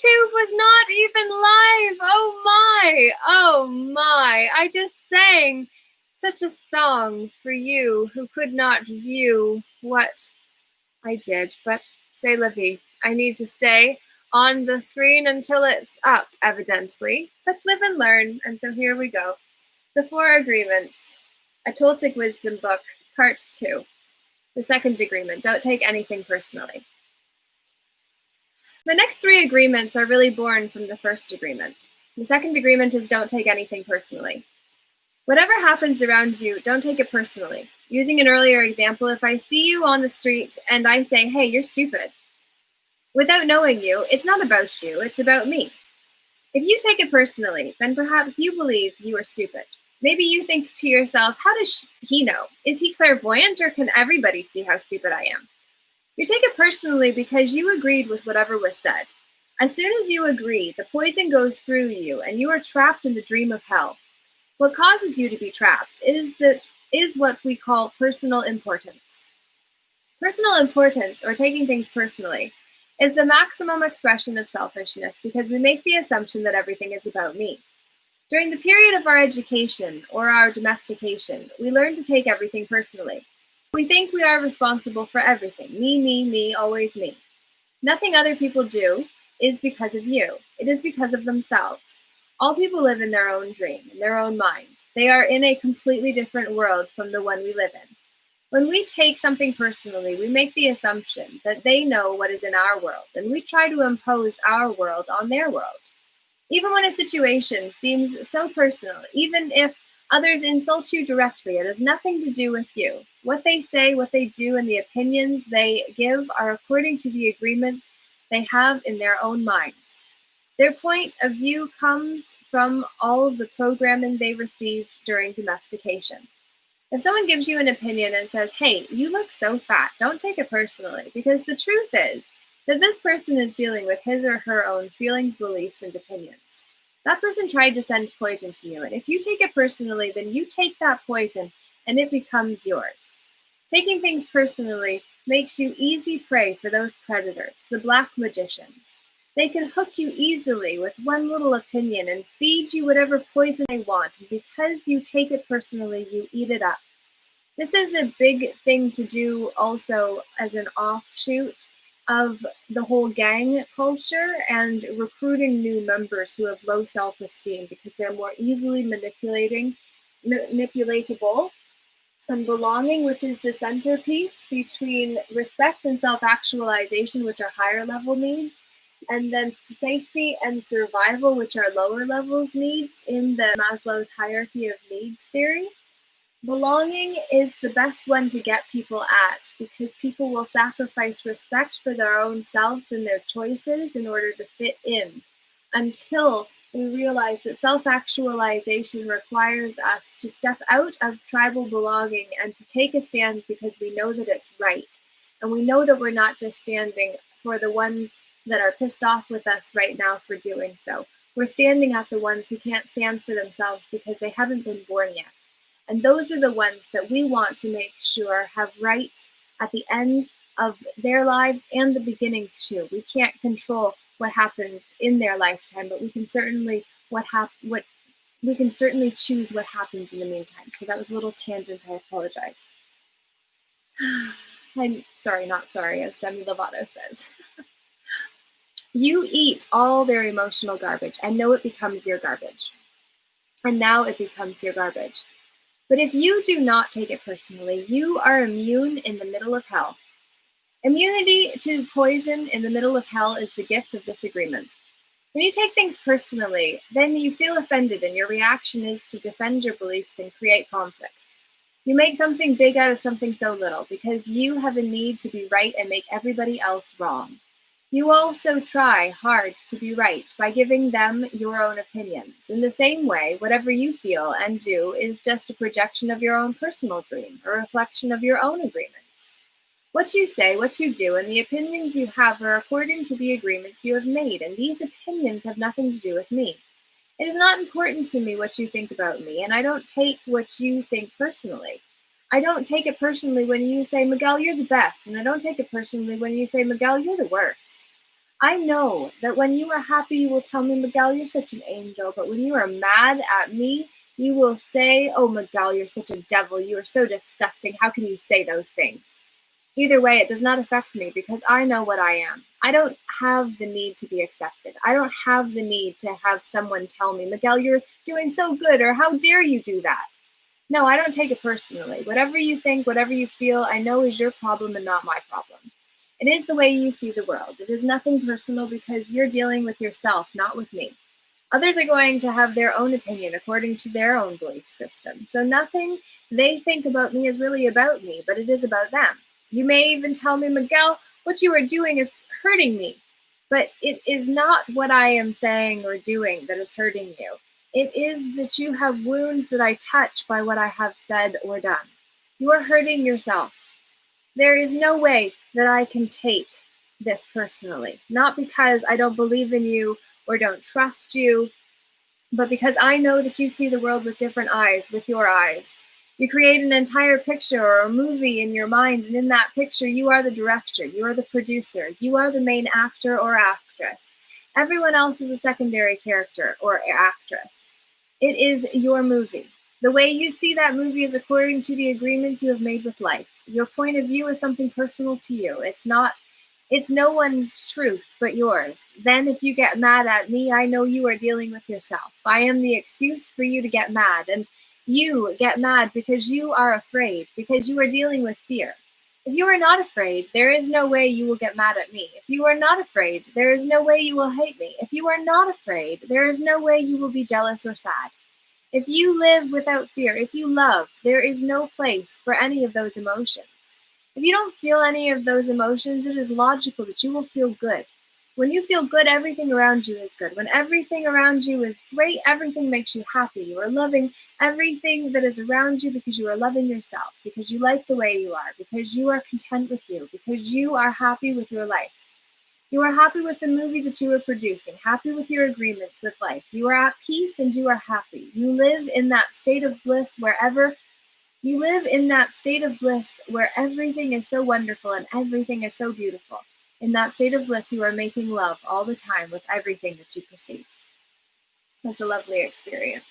YouTube was not even live. Oh my. I just sang such a song for you who could not view what I did. But c'est la vie. I need to stay on the screen until it's up, evidently. But live and learn. And so here we go. The 4 Agreements, a Toltec Wisdom book, part 2. The second agreement, don't take anything personally. The next 3 agreements are really born from the first agreement. The second agreement is don't take anything personally. Whatever happens around you, don't take it personally. Using an earlier example, if I see you on the street and I say, hey, you're stupid, without knowing you, it's not about you, it's about me. If you take it personally, then perhaps you believe you are stupid. Maybe you think to yourself, how does he know? Is he clairvoyant, or can everybody see how stupid I am? You take it personally because you agreed with whatever was said. As soon as you agree, the poison goes through you and you are trapped in the dream of hell. What causes you to be trapped is what we call personal importance. Personal importance, or taking things personally, is the maximum expression of selfishness because we make the assumption that everything is about me. During the period of our education or our domestication, we learn to take everything personally. We think we are responsible for everything. Me, always me. Nothing other people do is because of you. It is because of themselves. All people live in their own dream, in their own mind. They are in a completely different world from the one we live in. When we take something personally, we make the assumption that they know what is in our world, and we try to impose our world on their world. Even when a situation seems so personal, even if others insult you directly, it has nothing to do with you. What they say, what they do, and the opinions they give are according to the agreements they have in their own minds. Their point of view comes from all of the programming they received during domestication. If someone gives you an opinion and says, hey, you look so fat, don't take it personally, because the truth is that this person is dealing with his or her own feelings, beliefs, and opinions. That person tried to send poison to you, and if you take it personally, then you take that poison and it becomes yours. Taking things personally makes you easy prey for those predators, the black magicians. They can hook you easily with one little opinion and feed you whatever poison they want, and because you take it personally, you eat it up. This is a big thing to do also as an offshoot of the whole gang culture and recruiting new members who have low self-esteem because they're more easily manipulatable, and belonging, which is the centerpiece between respect and self-actualization, which are higher level needs, and then safety and survival, which are lower levels needs in the Maslow's hierarchy of needs theory. Belonging is the best one to get people at because people will sacrifice respect for their own selves and their choices in order to fit in, until we realize that self-actualization requires us to step out of tribal belonging and to take a stand because we know that it's right. And we know that we're not just standing for the ones that are pissed off with us right now for doing so. We're standing at the ones who can't stand for themselves because they haven't been born yet. And those are the ones that we want to make sure have rights at the end of their lives and the beginnings too. We can't control what happens in their lifetime, but we can certainly choose what happens in the meantime. So that was a little tangent. I apologize. I'm sorry, not sorry, as Demi Lovato says. You eat all their emotional garbage and know it becomes your garbage. And now it becomes your garbage. But if you do not take it personally, you are immune in the middle of hell. Immunity to poison in the middle of hell is the gift of this agreement. When you take things personally, then you feel offended and your reaction is to defend your beliefs and create conflicts. You make something big out of something so little because you have a need to be right and make everybody else wrong. You also try hard to be right by giving them your own opinions. In the same way, whatever you feel and do is just a projection of your own personal dream, a reflection of your own agreements. What you say, what you do, and the opinions you have are according to the agreements you have made, and these opinions have nothing to do with me. It is not important to me what you think about me, and I don't take what you think personally. I don't take it personally when you say, Miguel, you're the best, and I don't take it personally when you say, Miguel, you're the worst. I know that when you are happy, you will tell me, Miguel, you're such an angel. But when you are mad at me, you will say, oh, Miguel, you're such a devil. You are so disgusting. How can you say those things? Either way, it does not affect me because I know what I am. I don't have the need to be accepted. I don't have the need to have someone tell me, Miguel, you're doing so good, or how dare you do that? No, I don't take it personally. Whatever you think, whatever you feel, I know is your problem and not my problem. It is the way you see the world. It is nothing personal because you're dealing with yourself, not with me. Others are going to have their own opinion according to their own belief system. So nothing they think about me is really about me, but it is about them. You may even tell me, Miguel, what you are doing is hurting me. But it is not what I am saying or doing that is hurting you. It is that you have wounds that I touch by what I have said or done. You are hurting yourself. There is no way that I can take this personally, not because I don't believe in you or don't trust you, but because I know that you see the world with different eyes, with your eyes. You create an entire picture or a movie in your mind, and in that picture, you are the director, you are the producer, you are the main actor or actress. Everyone else is a secondary character or actress. It is your movie. The way you see that movie is according to the agreements you have made with life. Your point of view is something personal to you. It's no one's truth but yours. Then if you get mad at me, I know you are dealing with yourself. I am the excuse for you to get mad, and you get mad because you are afraid, because you are dealing with fear. If you are not afraid, there is no way you will get mad at me. If you are not afraid, there is no way you will hate me. If you are not afraid, there is no way you will be jealous or sad. If you live without fear, if you love, there is no place for any of those emotions. If you don't feel any of those emotions, it is logical that you will feel good. When you feel good, everything around you is good. When everything around you is great, everything makes you happy. You are loving everything that is around you because you are loving yourself, because you like the way you are, because you are content with you, because you are happy with your life. You are happy with the movie that you are producing, happy with your agreements with life. You are at peace and you are happy. You live in that state of bliss where everything is so wonderful and everything is so beautiful. In that state of bliss, you are making love all the time with everything that you perceive. That's a lovely experience.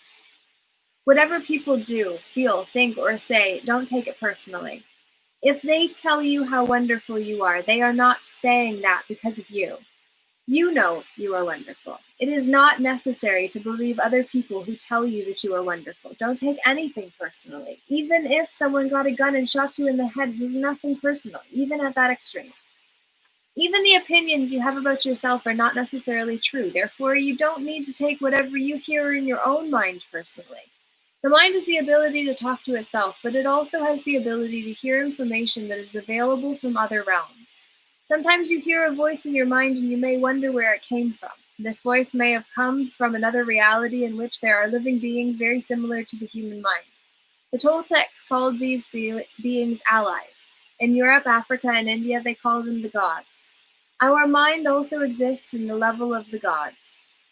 Whatever people do, feel, think, or say, don't take it personally. If they tell you how wonderful you are, they are not saying that because of you. You know you are wonderful. It is not necessary to believe other people who tell you that you are wonderful. Don't take anything personally. Even if someone got a gun and shot you in the head, it is nothing personal, even at that extreme. Even the opinions you have about yourself are not necessarily true. Therefore, you don't need to take whatever you hear in your own mind personally. The mind has the ability to talk to itself, but it also has the ability to hear information that is available from other realms. Sometimes you hear a voice in your mind and you may wonder where it came from. This voice may have come from another reality in which there are living beings very similar to the human mind. The Toltecs called these beings allies. In Europe, Africa, and India, they call them the gods. Our mind also exists in the level of the gods.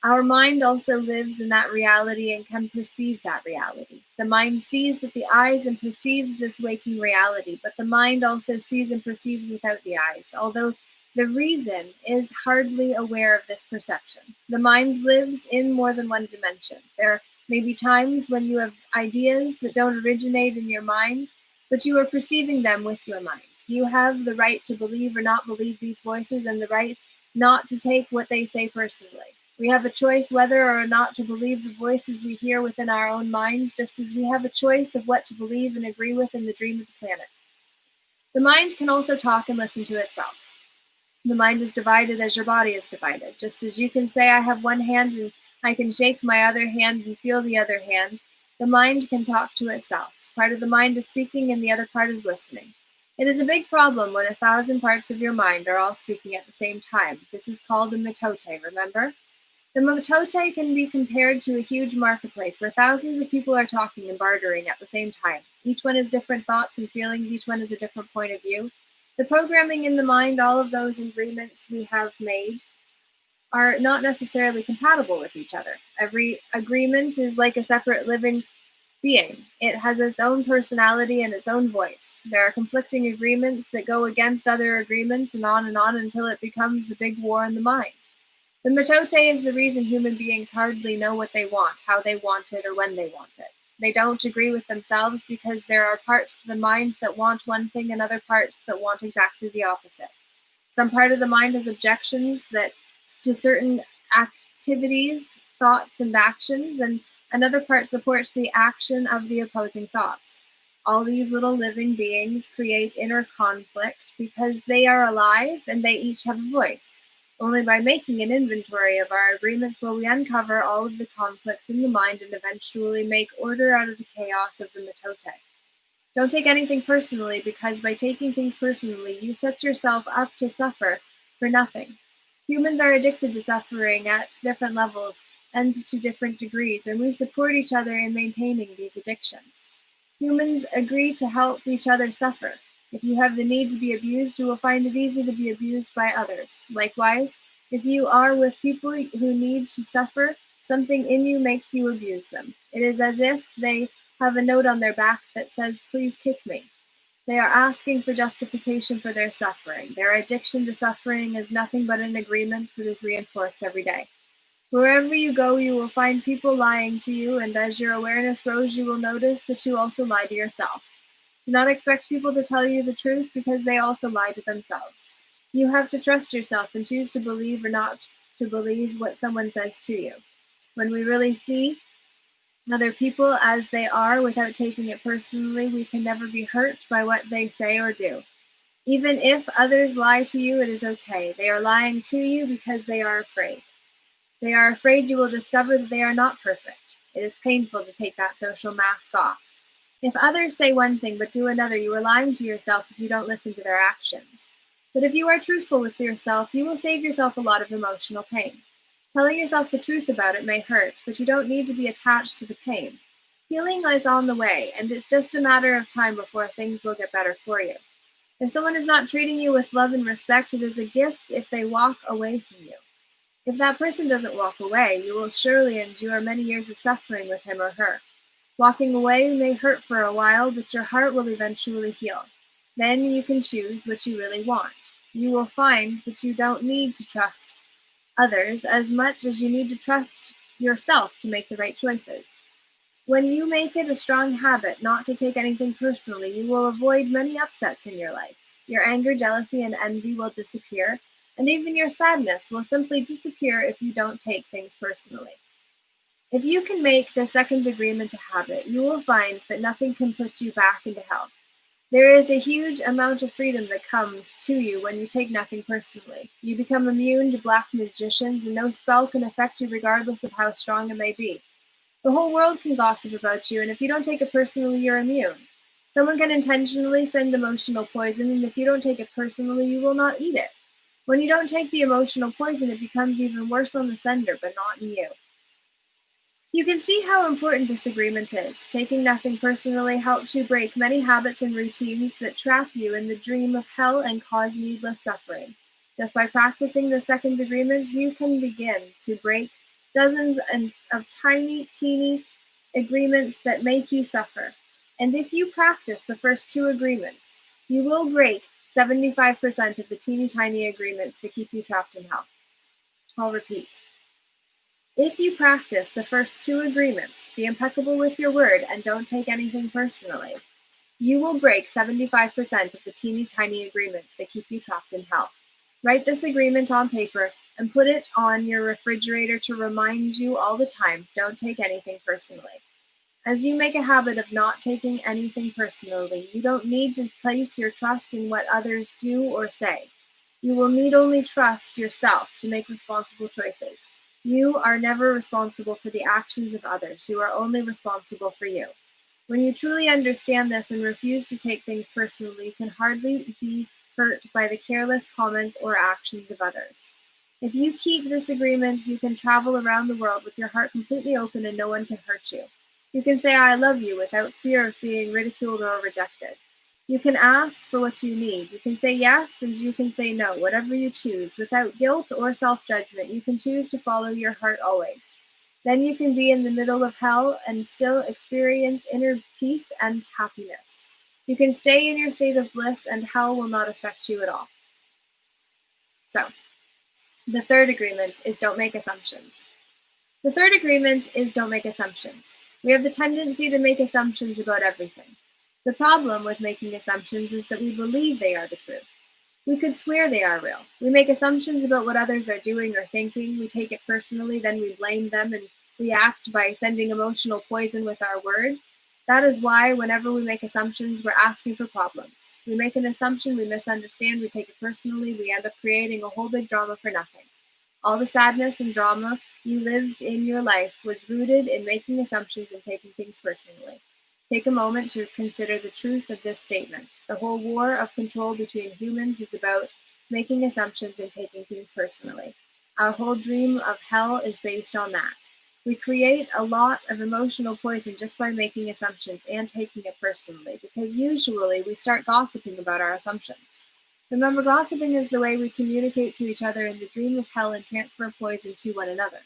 Our mind also lives in that reality and can perceive that reality. The mind sees with the eyes and perceives this waking reality, but the mind also sees and perceives without the eyes, although the reason is hardly aware of this perception. The mind lives in more than one dimension. There may be times when you have ideas that don't originate in your mind, but you are perceiving them with your mind. You have the right to believe or not believe these voices and the right not to take what they say personally. We have a choice whether or not to believe the voices we hear within our own minds, just as we have a choice of what to believe and agree with in the dream of the planet. The mind can also talk and listen to itself. The mind is divided as your body is divided. Just as you can say, I have one hand and I can shake my other hand and feel the other hand, the mind can talk to itself. Part of the mind is speaking and the other part is listening. It is a big problem when 1,000 parts of your mind are all speaking at the same time. This is called a mitote, remember? The mitote can be compared to a huge marketplace where thousands of people are talking and bartering at the same time. Each one has different thoughts and feelings. Each one has a different point of view. The programming in the mind, all of those agreements we have made, are not necessarily compatible with each other. Every agreement is like a separate living being. It has its own personality and its own voice. There are conflicting agreements that go against other agreements and on until it becomes a big war in the mind. The mitote is the reason human beings hardly know what they want, how they want it, or when they want it. They don't agree with themselves because there are parts of the mind that want one thing and other parts that want exactly the opposite. Some part of the mind has objections to certain activities, thoughts, and actions, and another part supports the action of the opposing thoughts. All these little living beings create inner conflict because they are alive and they each have a voice. Only by making an inventory of our agreements will we uncover all of the conflicts in the mind and eventually make order out of the chaos of the mitote. Don't take anything personally, because by taking things personally, you set yourself up to suffer for nothing. Humans are addicted to suffering at different levels and to different degrees, and we support each other in maintaining these addictions. Humans agree to help each other suffer. If you have the need to be abused, you will find it easy to be abused by others. Likewise, if you are with people who need to suffer, something in you makes you abuse them. It is as if they have a note on their back that says, "Please kick me." They are asking for justification for their suffering. Their addiction to suffering is nothing but an agreement that is reinforced every day. Wherever you go, you will find people lying to you, and as your awareness grows, you will notice that you also lie to yourself. Do not expect people to tell you the truth, because they also lie to themselves. You have to trust yourself and choose to believe or not to believe what someone says to you. When we really see other people as they are without taking it personally, we can never be hurt by what they say or do. Even if others lie to you, it is okay. They are lying to you because they are afraid. They are afraid you will discover that they are not perfect. It is painful to take that social mask off. If others say one thing but do another, you are lying to yourself if you don't listen to their actions. But if you are truthful with yourself, you will save yourself a lot of emotional pain. Telling yourself the truth about it may hurt, but you don't need to be attached to the pain. Healing is on the way, and it's just a matter of time before things will get better for you. If someone is not treating you with love and respect, it is a gift if they walk away from you. If that person doesn't walk away, you will surely endure many years of suffering with him or her. Walking away may hurt for a while, but your heart will eventually heal. Then you can choose what you really want. You will find that you don't need to trust others as much as you need to trust yourself to make the right choices. When you make it a strong habit not to take anything personally, you will avoid many upsets in your life. Your anger, jealousy, and envy will disappear, and even your sadness will simply disappear if you don't take things personally. If you can make the second agreement a habit, you will find that nothing can put you back into hell. There is a huge amount of freedom that comes to you when you take nothing personally. You become immune to black magicians, and no spell can affect you regardless of how strong it may be. The whole world can gossip about you, and if you don't take it personally, you're immune. Someone can intentionally send emotional poison, and if you don't take it personally, you will not eat it. When you don't take the emotional poison, it becomes even worse on the sender, but not in you. You can see how important this agreement is. Taking nothing personally helps you break many habits and routines that trap you in the dream of hell and cause needless suffering. Just by practicing the second agreement, you can begin to break dozens of tiny, teeny agreements that make you suffer. And if you practice the first two agreements, you will break 75% of the teeny tiny agreements that keep you trapped in hell. I'll repeat. If you practice the first two agreements, be impeccable with your word and don't take anything personally, you will break 75% of the teeny tiny agreements that keep you trapped in hell. Write this agreement on paper and put it on your refrigerator to remind you all the time, don't take anything personally. As you make a habit of not taking anything personally, you don't need to place your trust in what others do or say. You will need only trust yourself to make responsible choices. You are never responsible for the actions of others. You are only responsible for you. When you truly understand this and refuse to take things personally, you can hardly be hurt by the careless comments or actions of others. If you keep this agreement, you can travel around the world with your heart completely open and no one can hurt you. You can say, "I love you," without fear of being ridiculed or rejected. You can ask for what you need. You can say yes and you can say no, whatever you choose. Without guilt or self-judgment, you can choose to follow your heart always. Then you can be in the middle of hell and still experience inner peace and happiness. You can stay in your state of bliss and hell will not affect you at all. So, the third agreement is don't make assumptions. The third agreement is don't make assumptions. We have the tendency to make assumptions about everything. The problem with making assumptions is that we believe they are the truth. We could swear they are real. We make assumptions about what others are doing or thinking. We take it personally, then we blame them and react by sending emotional poison with our word. That is why whenever we make assumptions, we're asking for problems. We make an assumption, we misunderstand, we take it personally, we end up creating a whole big drama for nothing. All the sadness and drama you lived in your life was rooted in making assumptions and taking things personally. Take a moment to consider the truth of this statement. The whole war of control between humans is about making assumptions and taking things personally. Our whole dream of hell is based on that. We create a lot of emotional poison just by making assumptions and taking it personally, because usually we start gossiping about our assumptions. Remember, gossiping is the way we communicate to each other in the dream of hell and transfer poison to one another.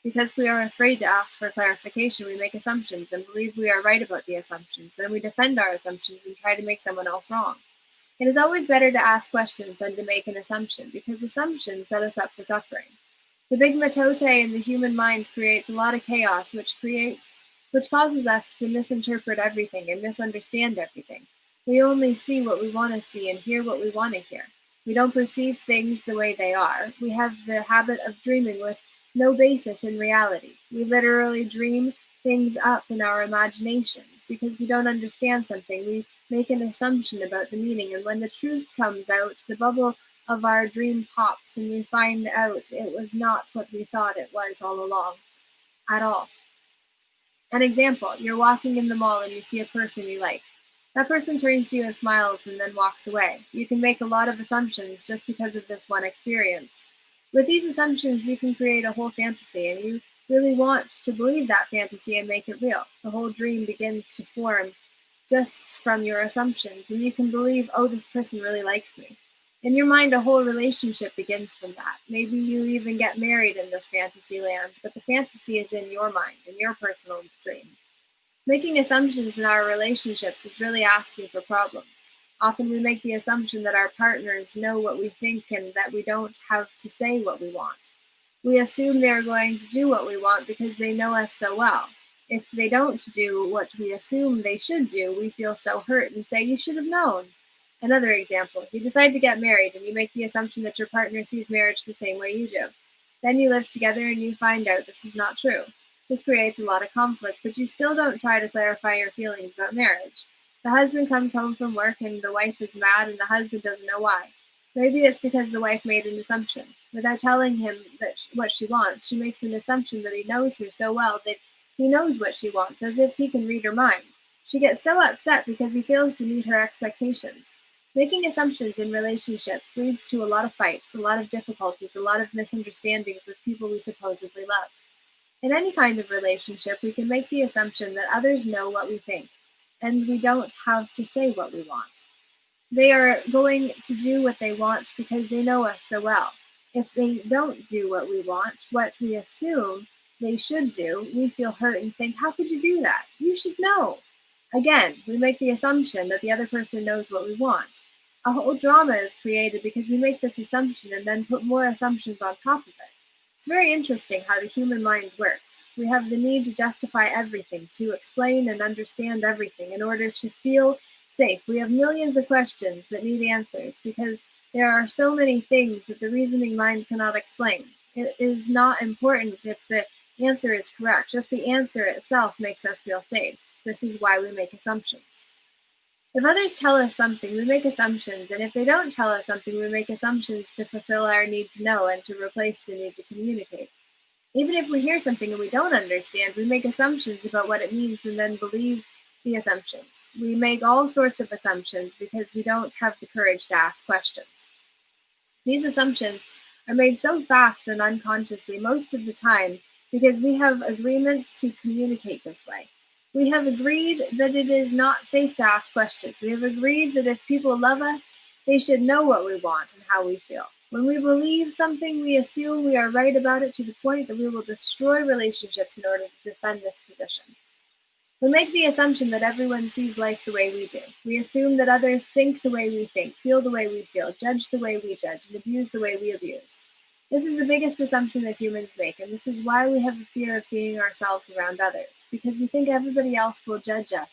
Because we are afraid to ask for clarification, we make assumptions and believe we are right about the assumptions. Then we defend our assumptions and try to make someone else wrong. It is always better to ask questions than to make an assumption, because assumptions set us up for suffering. The big matote in the human mind creates a lot of chaos, which causes us to misinterpret everything and misunderstand everything. We only see what we want to see and hear what we want to hear. We don't perceive things the way they are. We have the habit of dreaming with no basis in reality. We literally dream things up in our imaginations because we don't understand something. We make an assumption about the meaning, and when the truth comes out, the bubble of our dream pops and we find out it was not what we thought it was all along at all. An example, you're walking in the mall and you see a person you like. That person turns to you and smiles and then walks away. You can make a lot of assumptions just because of this one experience. With these assumptions, you can create a whole fantasy, and you really want to believe that fantasy and make it real. The whole dream begins to form just from your assumptions, and you can believe, oh, this person really likes me. In your mind, a whole relationship begins from that. Maybe you even get married in this fantasy land, but the fantasy is in your mind, in your personal dream. Making assumptions in our relationships is really asking for problems. Often we make the assumption that our partners know what we think and that we don't have to say what we want. We assume they are going to do what we want because they know us so well. If they don't do what we assume they should do, we feel so hurt and say, you should have known. Another example, you decide to get married and you make the assumption that your partner sees marriage the same way you do. Then you live together and you find out this is not true. This creates a lot of conflict, but you still don't try to clarify your feelings about marriage. The husband comes home from work and the wife is mad and the husband doesn't know why. Maybe it's because the wife made an assumption. Without telling him what she wants, she makes an assumption that he knows her so well that he knows what she wants, as if he can read her mind. She gets so upset because he fails to meet her expectations. Making assumptions in relationships leads to a lot of fights, a lot of difficulties, a lot of misunderstandings with people we supposedly love. In any kind of relationship, we can make the assumption that others know what we think, and we don't have to say what we want. They are going to do what they want because they know us so well. If they don't do what we want, what we assume they should do, we feel hurt and think, how could you do that? You should know. Again, we make the assumption that the other person knows what we want. A whole drama is created because we make this assumption and then put more assumptions on top of it. It's very interesting how the human mind works. We have the need to justify everything, to explain and understand everything in order to feel safe. We have millions of questions that need answers because there are so many things that the reasoning mind cannot explain. It is not important if the answer is correct. Just the answer itself makes us feel safe. This is why we make assumptions. If others tell us something, we make assumptions, and if they don't tell us something, we make assumptions to fulfill our need to know and to replace the need to communicate. Even if we hear something and we don't understand, we make assumptions about what it means and then believe the assumptions. We make all sorts of assumptions because we don't have the courage to ask questions. These assumptions are made so fast and unconsciously most of the time because we have agreements to communicate this way. We have agreed that it is not safe to ask questions. We have agreed that if people love us, they should know what we want and how we feel. When we believe something, we assume we are right about it to the point that we will destroy relationships in order to defend this position. We make the assumption that everyone sees life the way we do. We assume that others think the way we think, feel the way we feel, judge the way we judge, and abuse the way we abuse. This is the biggest assumption that humans make, and this is why we have a fear of being ourselves around others, because we think everybody else will judge us,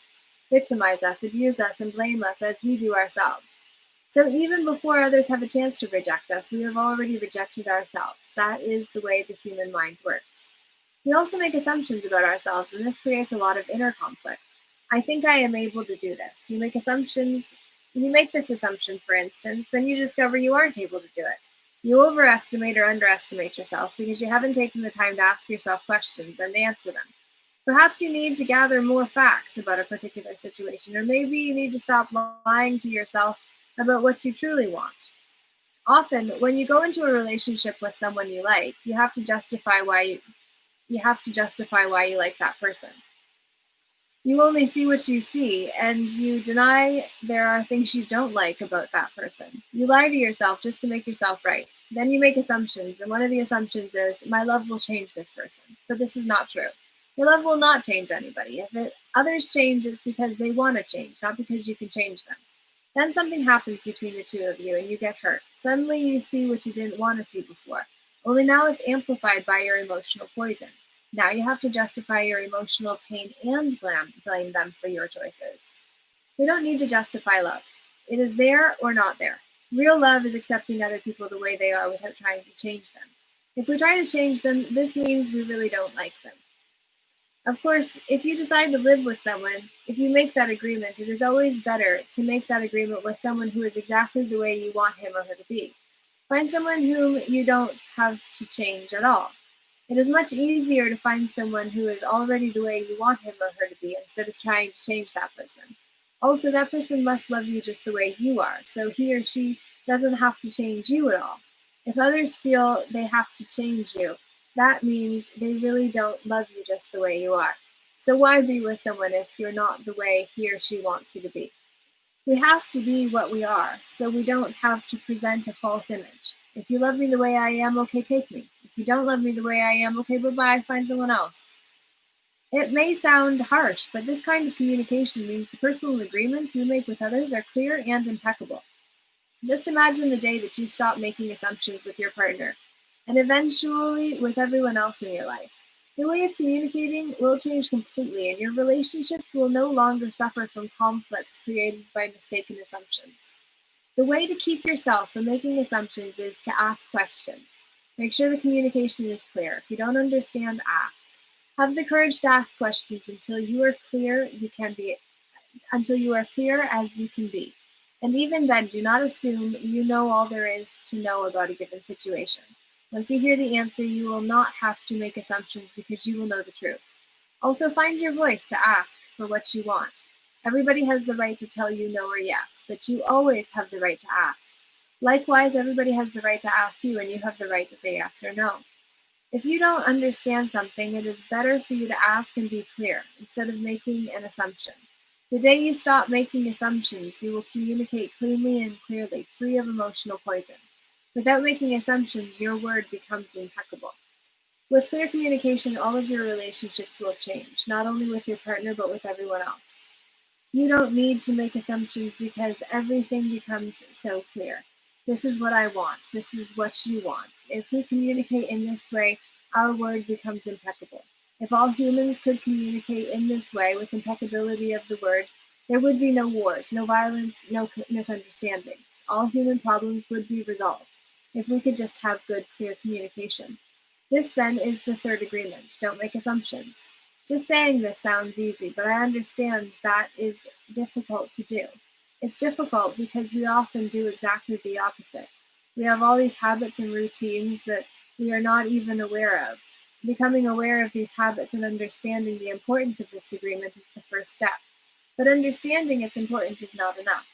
victimize us, abuse us, and blame us as we do ourselves. So even before others have a chance to reject us, we have already rejected ourselves. That is the way the human mind works. We also make assumptions about ourselves, and this creates a lot of inner conflict. I think I am able to do this. You make this assumption, for instance, then you discover you aren't able to do it. You overestimate or underestimate yourself because you haven't taken the time to ask yourself questions and answer them. Perhaps you need to gather more facts about a particular situation, or maybe you need to stop lying to yourself about what you truly want. Often, when you go into a relationship with someone you like, you have to justify why you like that person. You only see what you see, and you deny there are things you don't like about that person. You lie to yourself just to make yourself right. Then you make assumptions, and one of the assumptions is, my love will change this person. But this is not true. Your love will not change anybody. If others change, it's because they want to change, not because you can change them. Then something happens between the two of you, and you get hurt. Suddenly you see what you didn't want to see before. Only now it's amplified by your emotional poison. Now you have to justify your emotional pain and blame them for your choices. We don't need to justify love. It is there or not there. Real love is accepting other people the way they are without trying to change them. If we try to change them, this means we really don't like them. Of course, if you decide to live with someone, if you make that agreement, it is always better to make that agreement with someone who is exactly the way you want him or her to be. Find someone whom you don't have to change at all. It is much easier to find someone who is already the way you want him or her to be instead of trying to change that person. Also, that person must love you just the way you are, so he or she doesn't have to change you at all. If others feel they have to change you, that means they really don't love you just the way you are. So why be with someone if you're not the way he or she wants you to be? We have to be what we are, so we don't have to present a false image. If you love me the way I am, okay, take me. If you don't love me the way I am, okay, bye-bye, find someone else. It may sound harsh, but this kind of communication means the personal agreements we make with others are clear and impeccable. Just imagine the day that you stop making assumptions with your partner, and eventually with everyone else in your life. The way of communicating will change completely, and your relationships will no longer suffer from conflicts created by mistaken assumptions. The way to keep yourself from making assumptions is to ask questions. Make sure the communication is clear. If you don't understand, ask. Have the courage to ask questions until you are clear as you can be. And even then, do not assume you know all there is to know about a given situation. Once you hear the answer, you will not have to make assumptions because you will know the truth. Also, find your voice to ask for what you want. Everybody has the right to tell you no or yes, but you always have the right to ask. Likewise, everybody has the right to ask you, and you have the right to say yes or no. If you don't understand something, it is better for you to ask and be clear instead of making an assumption. The day you stop making assumptions, you will communicate cleanly and clearly, free of emotional poison. Without making assumptions, your word becomes impeccable. With clear communication, all of your relationships will change, not only with your partner, but with everyone else. You don't need to make assumptions because everything becomes so clear. This is what I want. This is what you want. If we communicate in this way, our word becomes impeccable. If all humans could communicate in this way with impeccability of the word, there would be no wars, no violence, no misunderstandings. All human problems would be resolved if we could just have good, clear communication. This then is the third agreement. Don't make assumptions. Just saying this sounds easy, but I understand that is difficult to do. It's difficult because we often do exactly the opposite. We have all these habits and routines that we are not even aware of. Becoming aware of these habits and understanding the importance of this agreement is the first step. But understanding its importance is not enough.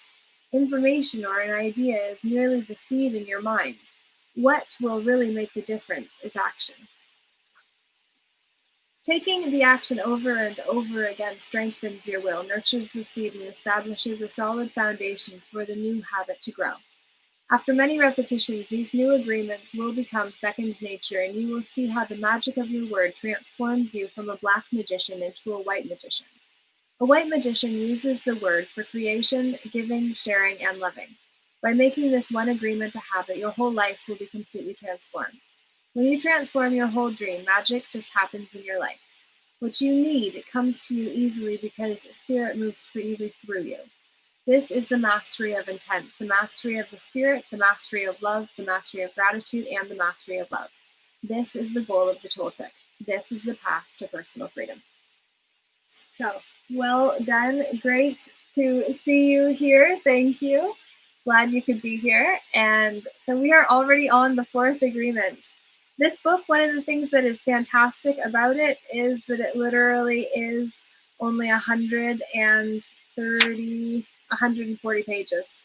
Information or an idea is merely the seed in your mind. What will really make the difference is action. Taking the action over and over again strengthens your will, nurtures the seed, and establishes a solid foundation for the new habit to grow. After many repetitions, these new agreements will become second nature, and you will see how the magic of your word transforms you from a black magician into a white magician. A white magician uses the word for creation, giving, sharing, and loving. By making this one agreement a habit, your whole life will be completely transformed. When you transform your whole dream, magic just happens in your life. What you need comes to you easily because Spirit moves freely through you. This is the mastery of intent, the mastery of the Spirit, the mastery of love, the mastery of gratitude, and the mastery of love. This is the goal of the Toltec. This is the path to personal freedom. So, well done. Great to see you here. Thank you. Glad you could be here. And so we are already on the fourth agreement. This book, one of the things that is fantastic about it is that it literally is only 140 pages.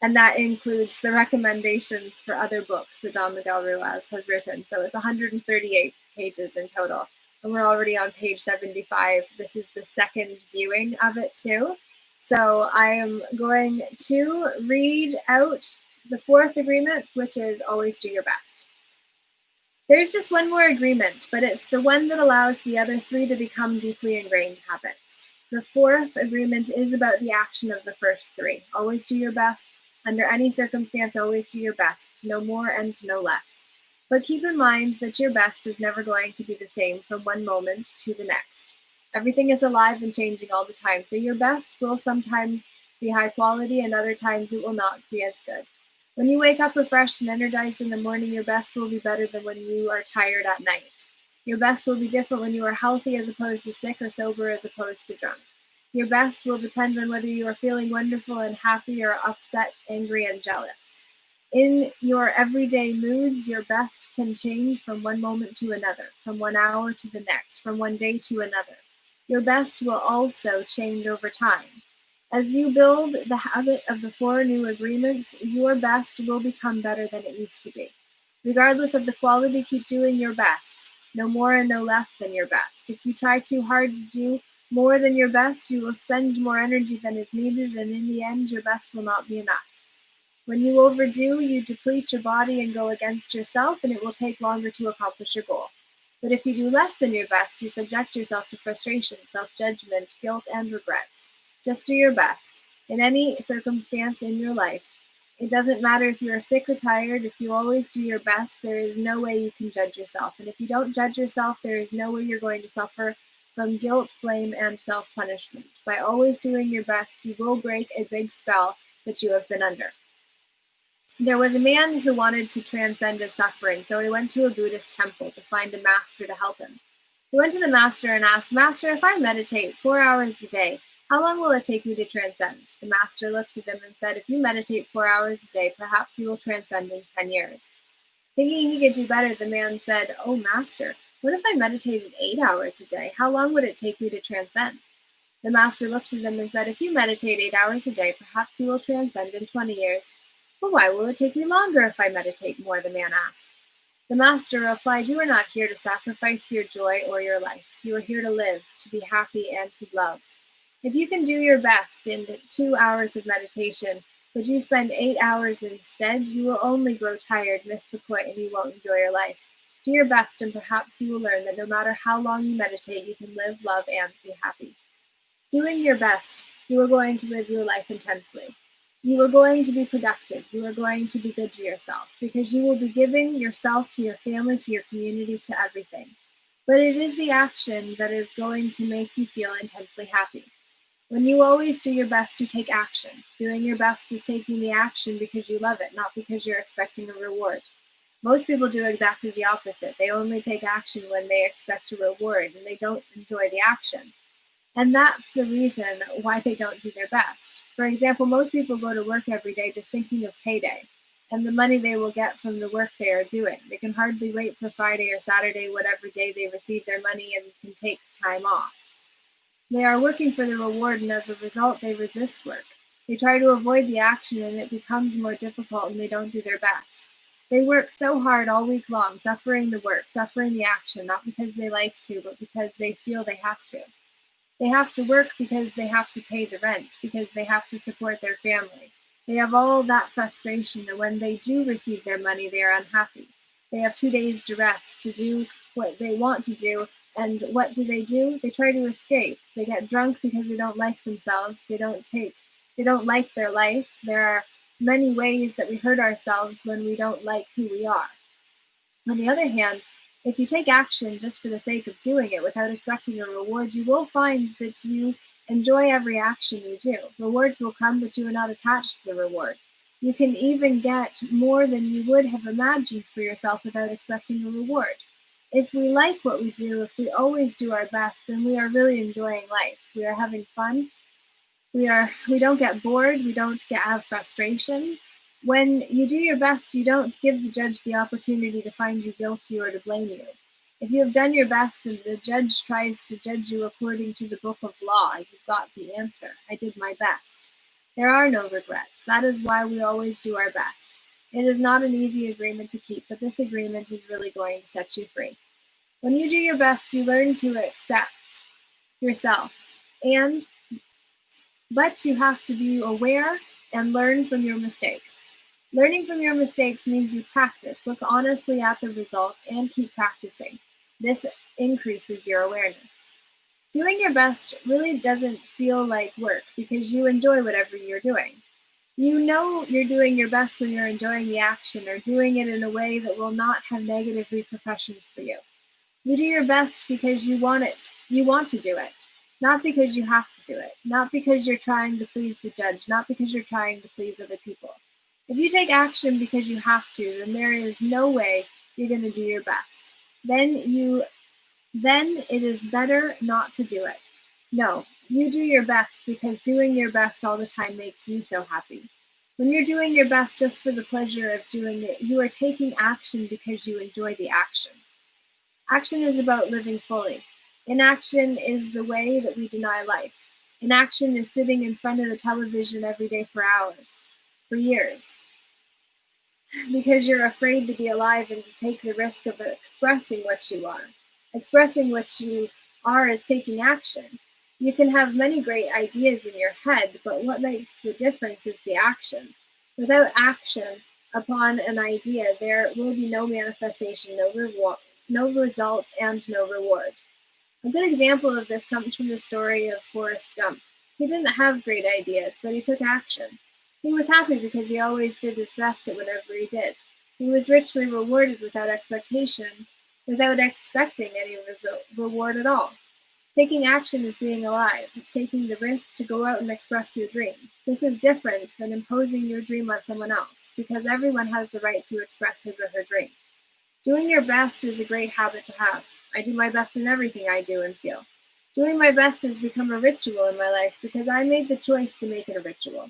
And that includes the recommendations for other books that Don Miguel Ruiz has written. So it's 138 pages in total. And we're already on page 75. This is the second viewing of it too. So I am going to read out the fourth agreement, which is always do your best. There's just one more agreement, but it's the one that allows the other three to become deeply ingrained habits. The fourth agreement is about the action of the first three. Always do your best. Under any circumstance, always do your best. No more and no less. But keep in mind that your best is never going to be the same from one moment to the next. Everything is alive and changing all the time, so your best will sometimes be high quality and other times it will not be as good. When you wake up refreshed and energized in the morning, your best will be better than when you are tired at night. Your best will be different when you are healthy as opposed to sick or sober as opposed to drunk. Your best will depend on whether you are feeling wonderful and happy or upset, angry, and jealous. In your everyday moods, your best can change from one moment to another, from 1 hour to the next, from one day to another. Your best will also change over time. As you build the habit of the 4 new agreements, your best will become better than it used to be. Regardless of the quality, keep doing your best. No more and no less than your best. If you try too hard to do more than your best, you will spend more energy than is needed, and in the end, your best will not be enough. When you overdo, you deplete your body and go against yourself, and it will take longer to accomplish your goal. But if you do less than your best, you subject yourself to frustration, self-judgment, guilt, and regrets. Just do your best. In any circumstance in your life, it doesn't matter if you're sick or tired, if you always do your best, there is no way you can judge yourself. And if you don't judge yourself, there is no way you're going to suffer from guilt, blame, and self-punishment. By always doing your best, you will break a big spell that you have been under. There was a man who wanted to transcend his suffering, so he went to a Buddhist temple to find a master to help him. He went to the master and asked, "Master, if I meditate 4 hours a day, how long will it take me to transcend?" The master looked at him and said, "If you meditate 4 hours a day, perhaps you will transcend in 10 years. Thinking he could do better, the man said, "Oh, master, what if I meditated 8 hours a day? How long would it take me to transcend?" The master looked at him and said, "If you meditate 8 hours a day, perhaps you will transcend in 20 years. "But why will it take me longer if I meditate more?" the man asked. The master replied, "You are not here to sacrifice your joy or your life. You are here to live, to be happy, and to love. If you can do your best in 2 hours of meditation, but you spend 8 hours instead, you will only grow tired, miss the point, and you won't enjoy your life. Do your best, and perhaps you will learn that no matter how long you meditate, you can live, love, and be happy." Doing your best, you are going to live your life intensely. You are going to be productive. You are going to be good to yourself because you will be giving yourself to your family, to your community, to everything. But it is the action that is going to make you feel intensely happy. When you always do your best, you take action. Doing your best is taking the action because you love it, not because you're expecting a reward. Most people do exactly the opposite. They only take action when they expect a reward and they don't enjoy the action. And that's the reason why they don't do their best. For example, most people go to work every day just thinking of payday and the money they will get from the work they are doing. They can hardly wait for Friday or Saturday, whatever day they receive their money, and can take time off. They are working for the reward, and as a result, they resist work. They try to avoid the action, and it becomes more difficult, and they don't do their best. They work so hard all week long, suffering the work, suffering the action, not because they like to, but because they feel they have to. They have to work because they have to pay the rent, because they have to support their family. They have all that frustration that when they do receive their money, they are unhappy. They have 2 days to rest, to do what they want to do, and what do? They try to escape. They get drunk because they don't like themselves. They don't like their life. There are many ways that we hurt ourselves when we don't like who we are. On the other hand, if you take action just for the sake of doing it without expecting a reward, you will find that you enjoy every action you do. Rewards will come, but you are not attached to the reward. You can even get more than you would have imagined for yourself without expecting a reward. If we like what we do, if we always do our best, then we are really enjoying life. We are having fun. We don't get bored. We don't have frustrations. When you do your best, you don't give the judge the opportunity to find you guilty or to blame you. If you have done your best and the judge tries to judge you according to the book of law, you've got the answer. I did my best. There are no regrets. That is why we always do our best. It is not an easy agreement to keep, but this agreement is really going to set you free. When you do your best, you learn to accept yourself, but you have to be aware and learn from your mistakes. Learning from your mistakes means you practice, look honestly at the results, and keep practicing. This increases your awareness. Doing your best really doesn't feel like work because you enjoy whatever you're doing. You know you're doing your best when you're enjoying the action or doing it in a way that will not have negative repercussions for you. You do your best because you want it. You want to do it, not because you have to do it, not because you're trying to please the judge, not because you're trying to please other people. If you take action because you have to, then there is no way you're going to do your best. Then it is better not to do it. No, you do your best because doing your best all the time makes you so happy. When you're doing your best just for the pleasure of doing it, you are taking action because you enjoy the action. Action is about living fully. Inaction is the way that we deny life. Inaction is sitting in front of the television every day for hours, for years, because you're afraid to be alive and to take the risk of expressing what you are. Expressing what you are is taking action. You can have many great ideas in your head, but what makes the difference is the action. Without action upon an idea, there will be no manifestation, no results, and no reward. A good example of this comes from the story of Forrest Gump. He didn't have great ideas, but he took action. He was happy because he always did his best at whatever he did. He was richly rewarded without expecting any reward at all. Taking action is being alive. It's taking the risk to go out and express your dream. This is different than imposing your dream on someone else, because everyone has the right to express his or her dream. Doing your best is a great habit to have. I do my best in everything I do and feel. Doing my best has become a ritual in my life because I made the choice to make it a ritual.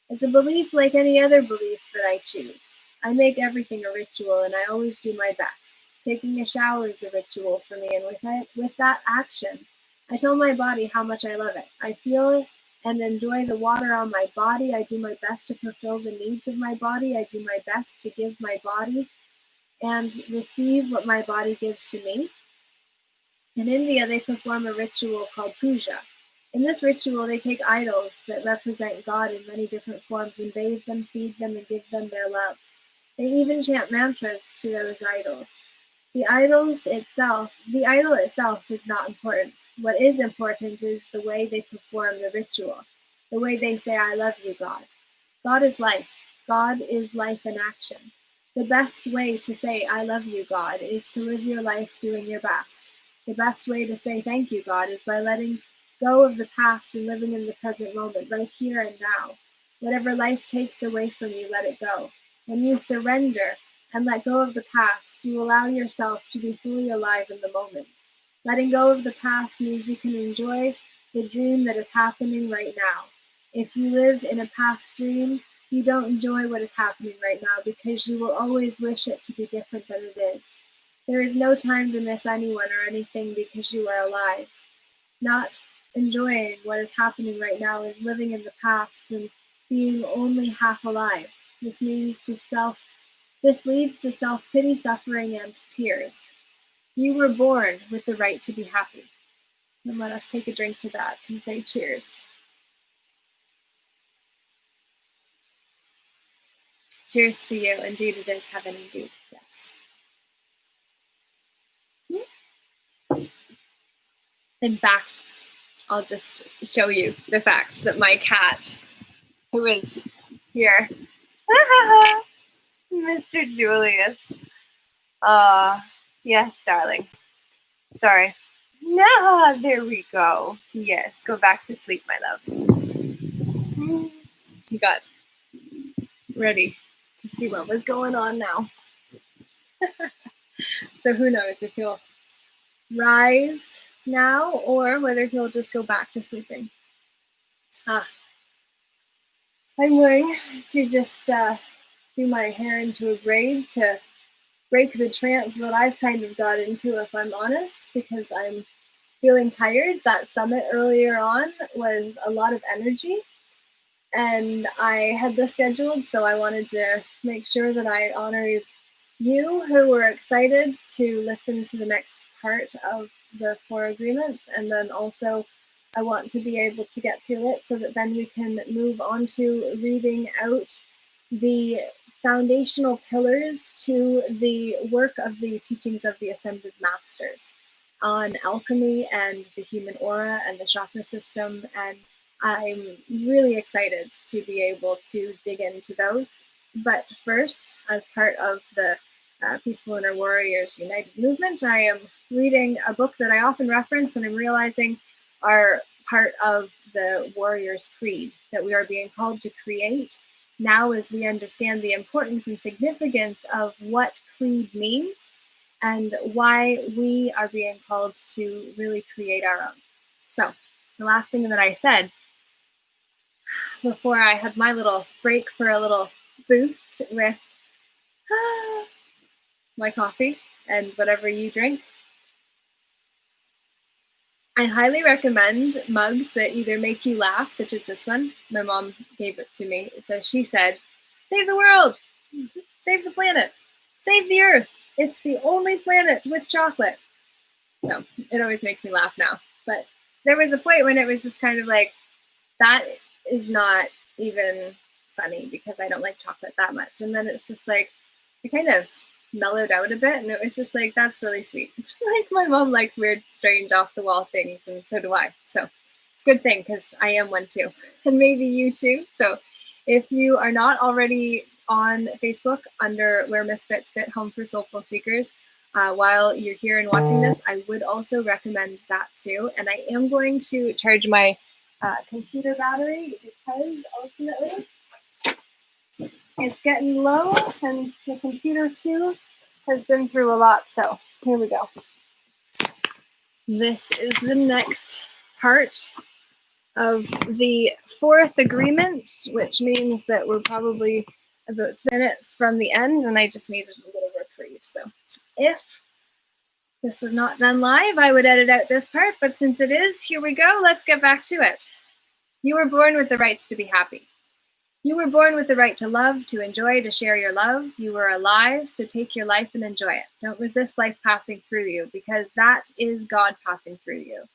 It's a belief like any other belief that I choose. I make everything a ritual and I always do my best. Taking a shower is a ritual for me, and with that action, I tell my body how much I love it. I feel it and enjoy the water on my body. I do my best to fulfill the needs of my body. I do my best to give my body and receive what my body gives to me. In India, they perform a ritual called Puja. In this ritual, they take idols that represent God in many different forms and bathe them, feed them, and give them their love. They even chant mantras to those idols. The idol itself is not important. What is important is the way they perform the ritual, the way they say, I love you, God. God is life. God is life in action. The best way to say, I love you, God, is to live your life doing your best. The best way to say thank you, God, is by letting go of the past and living in the present moment, right here and now. Whatever life takes away from you, let it go. When you surrender and let go of the past, you allow yourself to be fully alive in the moment. Letting go of the past means you can enjoy the dream that is happening right now. If you live in a past dream, you don't enjoy what is happening right now because you will always wish it to be different than it is. There is no time to miss anyone or anything because you are alive. Not enjoying what is happening right now is living in the past and being only half alive. This leads to self-pity, suffering, and tears. You were born with the right to be happy. And let us take a drink to that and say cheers. Cheers to you. Indeed, it is heaven indeed. Yes. In fact, I'll just show you the fact that my cat, who is here, Mr. Julius. Yes, darling. Sorry. No, there we go. Yes, go back to sleep, my love. He got ready to see what was going on now. So who knows if he'll rise now or whether he'll just go back to sleeping. I'm going to just do my hair into a braid to break the trance that I've kind of got into, if I'm honest, because I'm feeling tired. That summit earlier on was a lot of energy, and I had this scheduled, so I wanted to make sure that I honored you who were excited to listen to the next part of the 4 agreements, and then also I want to be able to get through it so that then we can move on to reading out the foundational pillars to the work of the teachings of the Ascended Masters on alchemy and the human aura and the chakra system. And I'm really excited to be able to dig into those. But first, as part of the Peaceful Inner Warriors United movement, I am reading a book that I often reference and I'm realizing are part of the Warrior's Creed that we are being called to create now as we understand the importance and significance of what creed means and why we are being called to really create our own. So the last thing that I said before I had my little break for a little boost with my coffee and whatever you drink, I highly recommend mugs that either make you laugh, such as this one. My mom gave it to me. So she said, save the world, save the planet, save the earth. It's the only planet with chocolate. So it always makes me laugh now. But there was a point when it was just kind of like, that is not even funny because I don't like chocolate that much. And then it's just like, I kind of mellowed out a bit and it was just like, that's really sweet. Like my mom likes weird, strange, off the wall things, and so do I. So it's a good thing because I am one too, and maybe you too. So if you are not already on Facebook under Where Misfits Fit, Home for Soulful Seekers, while you're here and watching this, I would also recommend that too. And I am going to charge my computer battery because ultimately it's getting low and the computer too has been through a lot. So here we go. This is the next part of the 4th agreement, which means that we're probably about minutes from the end and I just needed a little reprieve. So if this was not done live, I would edit out this part, but since it is, here we go. Let's get back to it. You were born with the rights to be happy. You were born with the right to love, to enjoy, to share your love. You were alive, so take your life and enjoy it. Don't resist life passing through you, because that is God passing through you.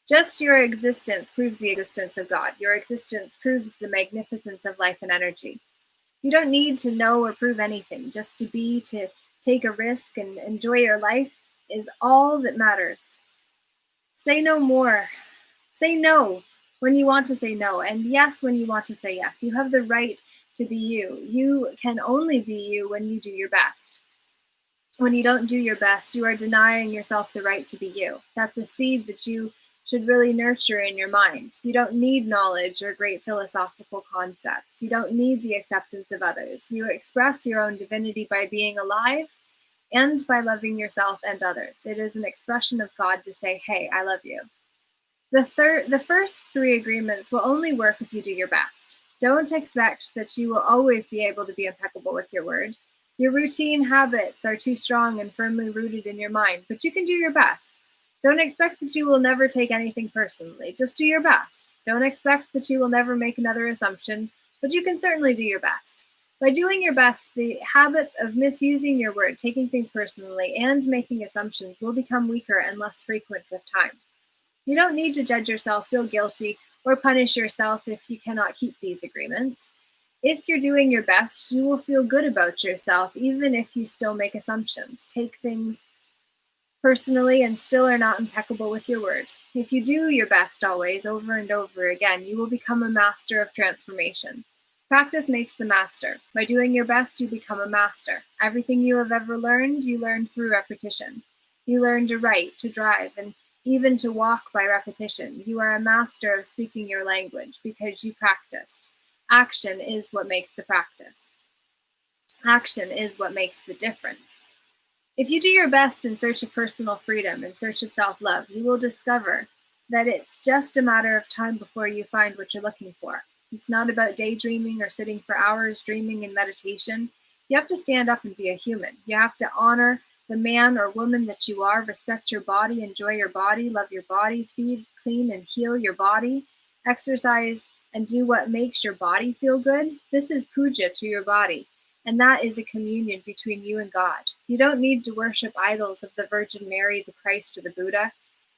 Just your existence proves the existence of God. Your existence proves the magnificence of life and energy. You don't need to know or prove anything. Just to be, to take a risk and enjoy your life is all that matters. Say no more. Say no when you want to say no, and yes when you want to say yes. You have the right to be you. You can only be you when you do your best. When you don't do your best, you are denying yourself the right to be you. That's a seed that you should really nurture in your mind. You don't need knowledge or great philosophical concepts. You don't need the acceptance of others. You express your own divinity by being alive and by loving yourself and others. It is an expression of God to say, hey, I love you. The first 3 agreements will only work if you do your best. Don't expect that you will always be able to be impeccable with your word. Your routine habits are too strong and firmly rooted in your mind, but you can do your best. Don't expect that you will never take anything personally. Just do your best. Don't expect that you will never make another assumption, but you can certainly do your best. By doing your best, the habits of misusing your word, taking things personally, and making assumptions will become weaker and less frequent with time. You don't need to judge yourself, feel guilty, or punish yourself if you cannot keep these agreements. If you're doing your best, you will feel good about yourself, even if you still make assumptions, take things personally, and still are not impeccable with your word. If you do your best always, over and over again, you will become a master of transformation. Practice makes the master. By doing your best, you become a master. Everything you have ever learned, you learn through repetition. You learn to write, to drive, and even to walk by repetition. You are a master of speaking your language because you practiced. Action is what makes the practice. Action is what makes the difference. If you do your best in search of personal freedom, in search of self-love, you will discover that it's just a matter of time before you find what you're looking for. It's not about daydreaming or sitting for hours dreaming in meditation. You have to stand up and be a human. You have to honor the man or woman that you are, respect your body, enjoy your body, love your body, feed, clean, and heal your body, exercise, and do what makes your body feel good. This is puja to your body. And that is a communion between you and God. You don't need to worship idols of the Virgin Mary, the Christ, or the Buddha.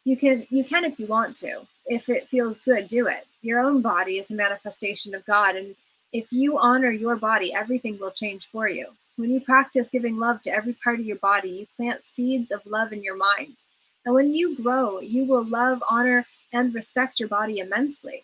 You can if you want to. If it feels good, do it. Your own body is a manifestation of God, and if you honor your body, everything will change for you. When you practice giving love to every part of your body, you plant seeds of love in your mind. And when you grow, you will love, honor, and respect your body immensely.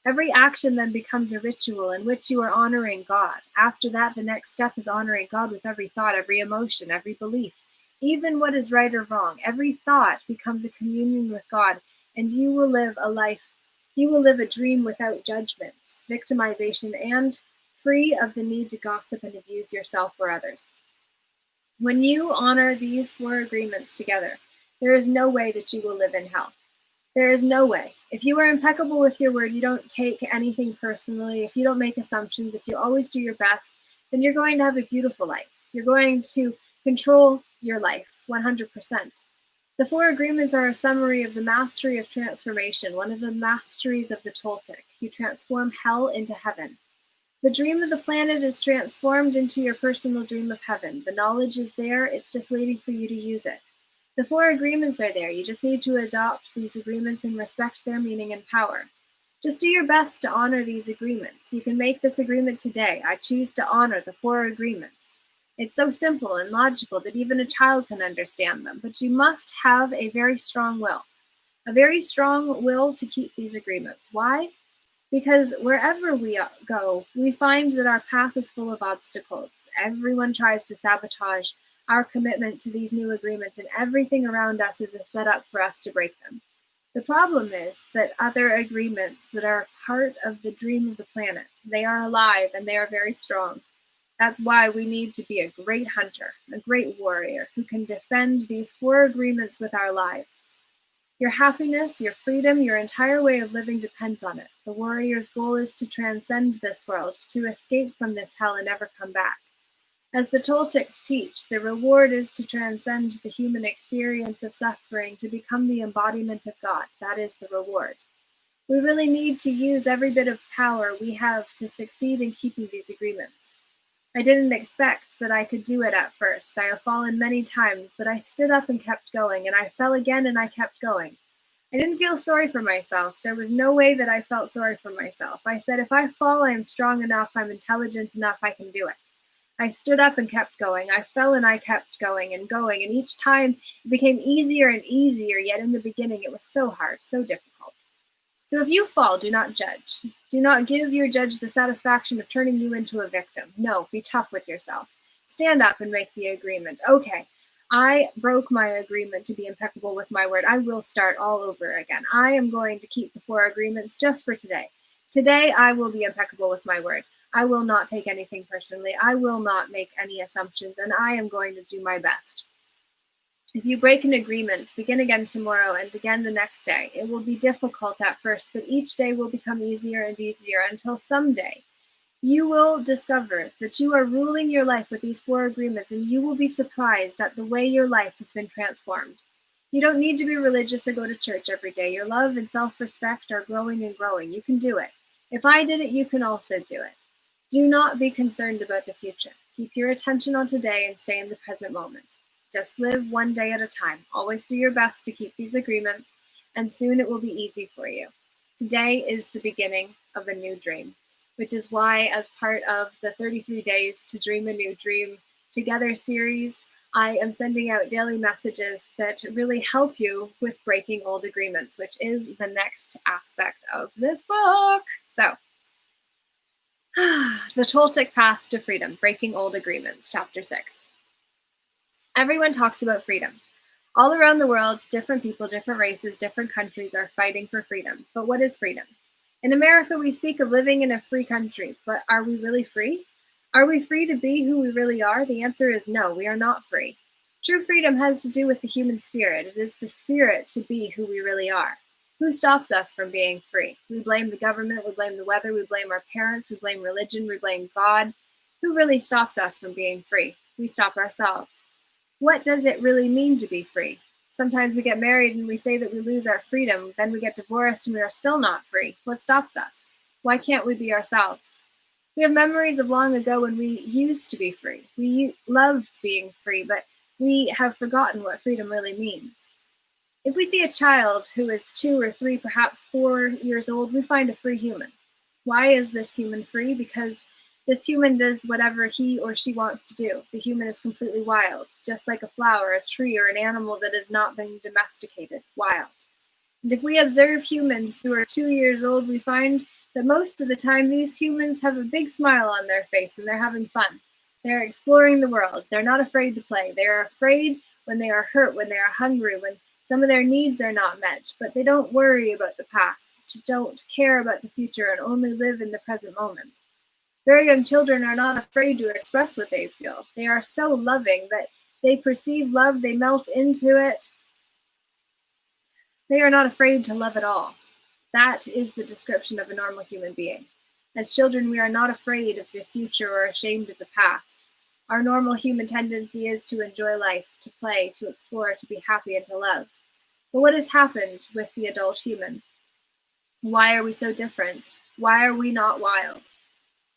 Every action then becomes a ritual in which you are honoring God. After that, the next step is honoring God with every thought, every emotion, every belief, even what is right or wrong. Every thought becomes a communion with God, and you will live a dream without judgments, victimization, and free of the need to gossip and abuse yourself or others. When you honor these 4 agreements together, there is no way that you will live in hell. There is no way. If you are impeccable with your word, you don't take anything personally, if you don't make assumptions, if you always do your best, then you're going to have a beautiful life. You're going to control your life 100%. The 4 agreements are a summary of the mastery of transformation, one of the masteries of the Toltec. You transform hell into heaven. The dream of the planet is transformed into your personal dream of heaven. The knowledge is there, it's just waiting for you to use it. The 4 agreements are there. You just need to adopt these agreements and respect their meaning and power. Just do your best to honor these agreements. You can make this agreement today. I choose to honor the 4 agreements. It's so simple and logical that even a child can understand them, but you must have a very strong will. A very strong will to keep these agreements. Why? Because wherever we go, we find that our path is full of obstacles. Everyone tries to sabotage our commitment to these new agreements, and everything around us is a setup for us to break them. The problem is that other agreements that are part of the dream of the planet, they are alive and they are very strong. That's why we need to be a great hunter, a great warrior who can defend these 4 agreements with our lives. Your happiness, your freedom, your entire way of living depends on it. The warrior's goal is to transcend this world, to escape from this hell and never come back. As the Toltecs teach, the reward is to transcend the human experience of suffering to become the embodiment of God. That is the reward. We really need to use every bit of power we have to succeed in keeping these agreements. I didn't expect that I could do it at first. I have fallen many times, but I stood up and kept going, and I fell again and I kept going. I didn't feel sorry for myself. There was no way that I felt sorry for myself. I said, if I fall, I'm strong enough, I'm intelligent enough, I can do it. I stood up and kept going. I fell and I kept going, and each time it became easier and easier, yet in the beginning it was so hard, so difficult. So if you fall, do not judge. Do not give your judge the satisfaction of turning you into a victim. No, be tough with yourself. Stand up and make the agreement. Okay, I broke my agreement to be impeccable with my word. I will start all over again. I am going to keep the 4 agreements just for today. Today, I will be impeccable with my word. I will not take anything personally. I will not make any assumptions, and I am going to do my best. If you break an agreement, begin again tomorrow and again the next day. It will be difficult at first, but each day will become easier and easier until someday you will discover that you are ruling your life with these 4 agreements, and you will be surprised at the way your life has been transformed. You don't need to be religious or go to church every day. Your love and self-respect are growing and growing. You can do it. If I did it, you can also do it. Do not be concerned about the future. Keep your attention on today and stay in the present moment. Just live one day at a time. Always do your best to keep these agreements, and soon it will be easy for you. Today is the beginning of a new dream. which is why, as part of the 33 Days to Dream a New Dream Together series, I am sending out daily messages that really help you with breaking old agreements, which is the next aspect of this book. So, the Toltec Path to Freedom, Breaking Old Agreements, Chapter 6. Everyone talks about freedom. All around the world, different people, different races, different countries are fighting for freedom. But what is freedom? In America, we speak of living in a free country, but are we really free? Are we free to be who we really are? The answer is no, we are not free. True freedom has to do with the human spirit. It is the spirit to be who we really are. Who stops us from being free? We blame the government, we blame the weather, we blame our parents, we blame religion, we blame God. Who really stops us from being free? We stop ourselves. What does it really mean to be free? Sometimes we get married and we say that we lose our freedom, then we get divorced and we are still not free. What stops us? Why can't we be ourselves? We have memories of long ago when we used to be free. We loved being free, but we have forgotten what freedom really means. If we see a child who is 2 or 3, perhaps 4 years old, we find a free human. Why is this human free? Because this human does whatever he or she wants to do. The human is completely wild, just like a flower, a tree, or an animal that has not been domesticated, wild. And if we observe humans who are 2 years old, we find that most of the time these humans have a big smile on their face and they're having fun. They're exploring the world. They're not afraid to play. They are afraid when they are hurt, when they are hungry, when some of their needs are not met, but they don't worry about the past, don't care about the future, and only live in the present moment. Very young children are not afraid to express what they feel. They are so loving that they perceive love, they melt into it. They are not afraid to love at all. That is the description of a normal human being. As children, we are not afraid of the future or ashamed of the past. Our normal human tendency is to enjoy life, to play, to explore, to be happy, and to love. But what has happened with the adult human? Why are we so different? Why are we not wild?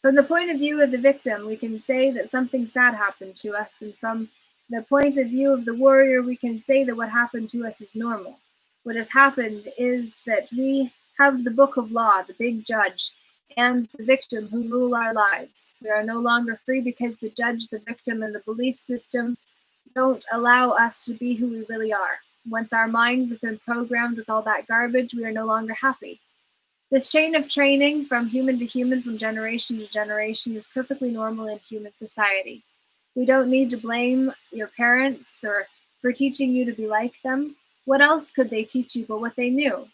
From the point of view of the victim, we can say that something sad happened to us, and from the point of view of the warrior, we can say that what happened to us is normal. What has happened is that we have the book of law, the big judge, and the victim who rule our lives. We are no longer free because the judge, the victim, and the belief system don't allow us to be who we really are. Once our minds have been programmed with all that garbage, we are no longer happy. This chain of training from human to human, from generation to generation, is perfectly normal in human society. We don't need to blame your parents for teaching you to be like them. What else could they teach you but what they knew?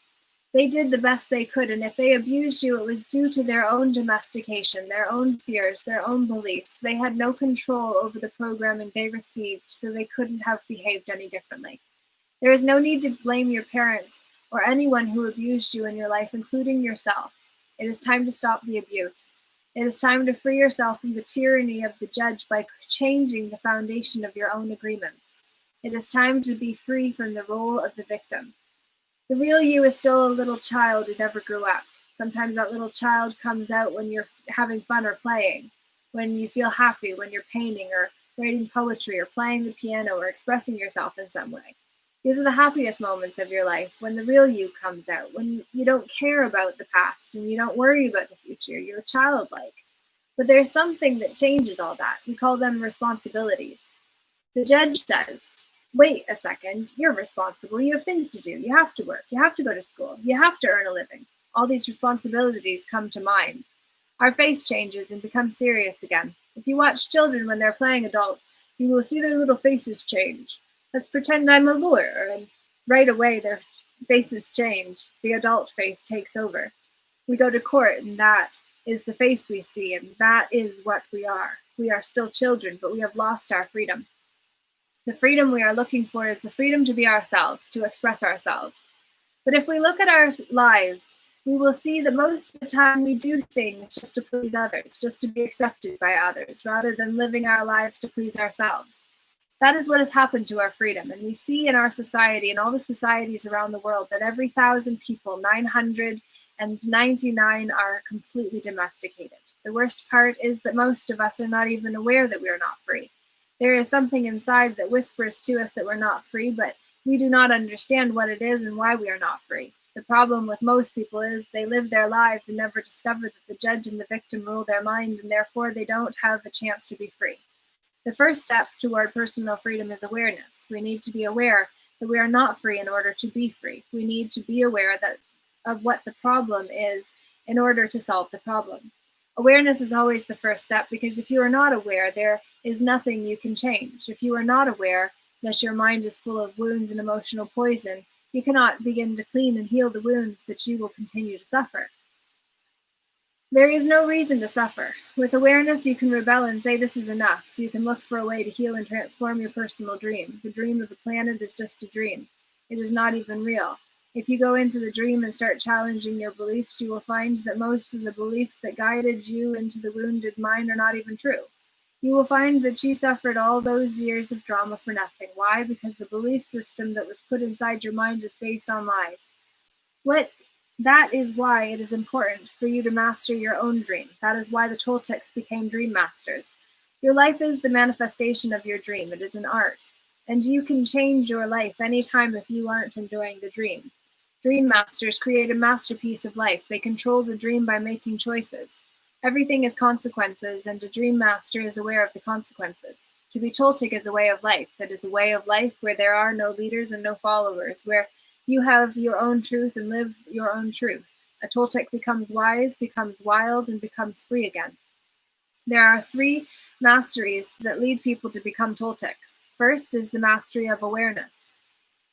They did the best they could, and if they abused you, it was due to their own domestication, their own fears, their own beliefs. They had no control over the programming they received, so they couldn't have behaved any differently. There is no need to blame your parents or anyone who abused you in your life, including yourself. It is time to stop the abuse. It is time to free yourself from the tyranny of the judge by changing the foundation of your own agreements. It is time to be free from the role of the victim. The real you is still a little child who never grew up. Sometimes that little child comes out when you're having fun or playing, when you feel happy, when you're painting or writing poetry or playing the piano or expressing yourself in some way. These are the happiest moments of your life, when the real you comes out, when you don't care about the past and you don't worry about the future. You're childlike. But there's something that changes all that. We call them responsibilities. The judge says, wait a second, you're responsible. You have things to do. You have to work. You have to go to school. You have to earn a living. All these responsibilities come to mind. Our face changes and becomes serious again. If you watch children when they're playing adults, you will see their little faces change. Let's pretend I'm a lawyer, and right away their faces change. The adult face takes over. We go to court, and that is the face we see, and that is what we are. We are still children, but we have lost our freedom. The freedom we are looking for is the freedom to be ourselves, to express ourselves. But if we look at our lives, we will see that most of the time we do things just to please others, just to be accepted by others, rather than living our lives to please ourselves. That is what has happened to our freedom. And we see in our society and all the societies around the world that every 1,000 people, 999 are completely domesticated. The worst part is that most of us are not even aware that we are not free. There is something inside that whispers to us that we're not free, but we do not understand what it is and why we are not free. The problem with most people is they live their lives and never discover that the judge and the victim rule their mind, and therefore they don't have a chance to be free. The first step toward personal freedom is awareness. We need to be aware that we are not free in order to be free. We need to be aware of what the problem is in order to solve the problem. Awareness is always the first step, because if you are not aware, there is nothing you can change. If you are not aware that your mind is full of wounds and emotional poison, you cannot begin to clean and heal the wounds that you will continue to suffer. There is no reason to suffer. With awareness, you can rebel and say this is enough. You can look for a way to heal and transform your personal dream. The dream of the planet is just a dream. It is not even real. If you go into the dream and start challenging your beliefs, you will find that most of the beliefs that guided you into the wounded mind are not even true. You will find that you suffered all those years of drama for nothing. Why? Because the belief system that was put inside your mind is based on lies. That is why it is important for you to master your own dream. That is why the Toltecs became dream masters. Your life is the manifestation of your dream. It is an art. And you can change your life anytime if you aren't enjoying the dream. Dream masters create a masterpiece of life. They control the dream by making choices. Everything is consequences, and a dream master is aware of the consequences. To be Toltec is a way of life. It is a way of life where there are no leaders and no followers, where you have your own truth and live your own truth. A Toltec becomes wise, becomes wild, and becomes free again. There are 3 masteries that lead people to become Toltecs. First is the mastery of awareness.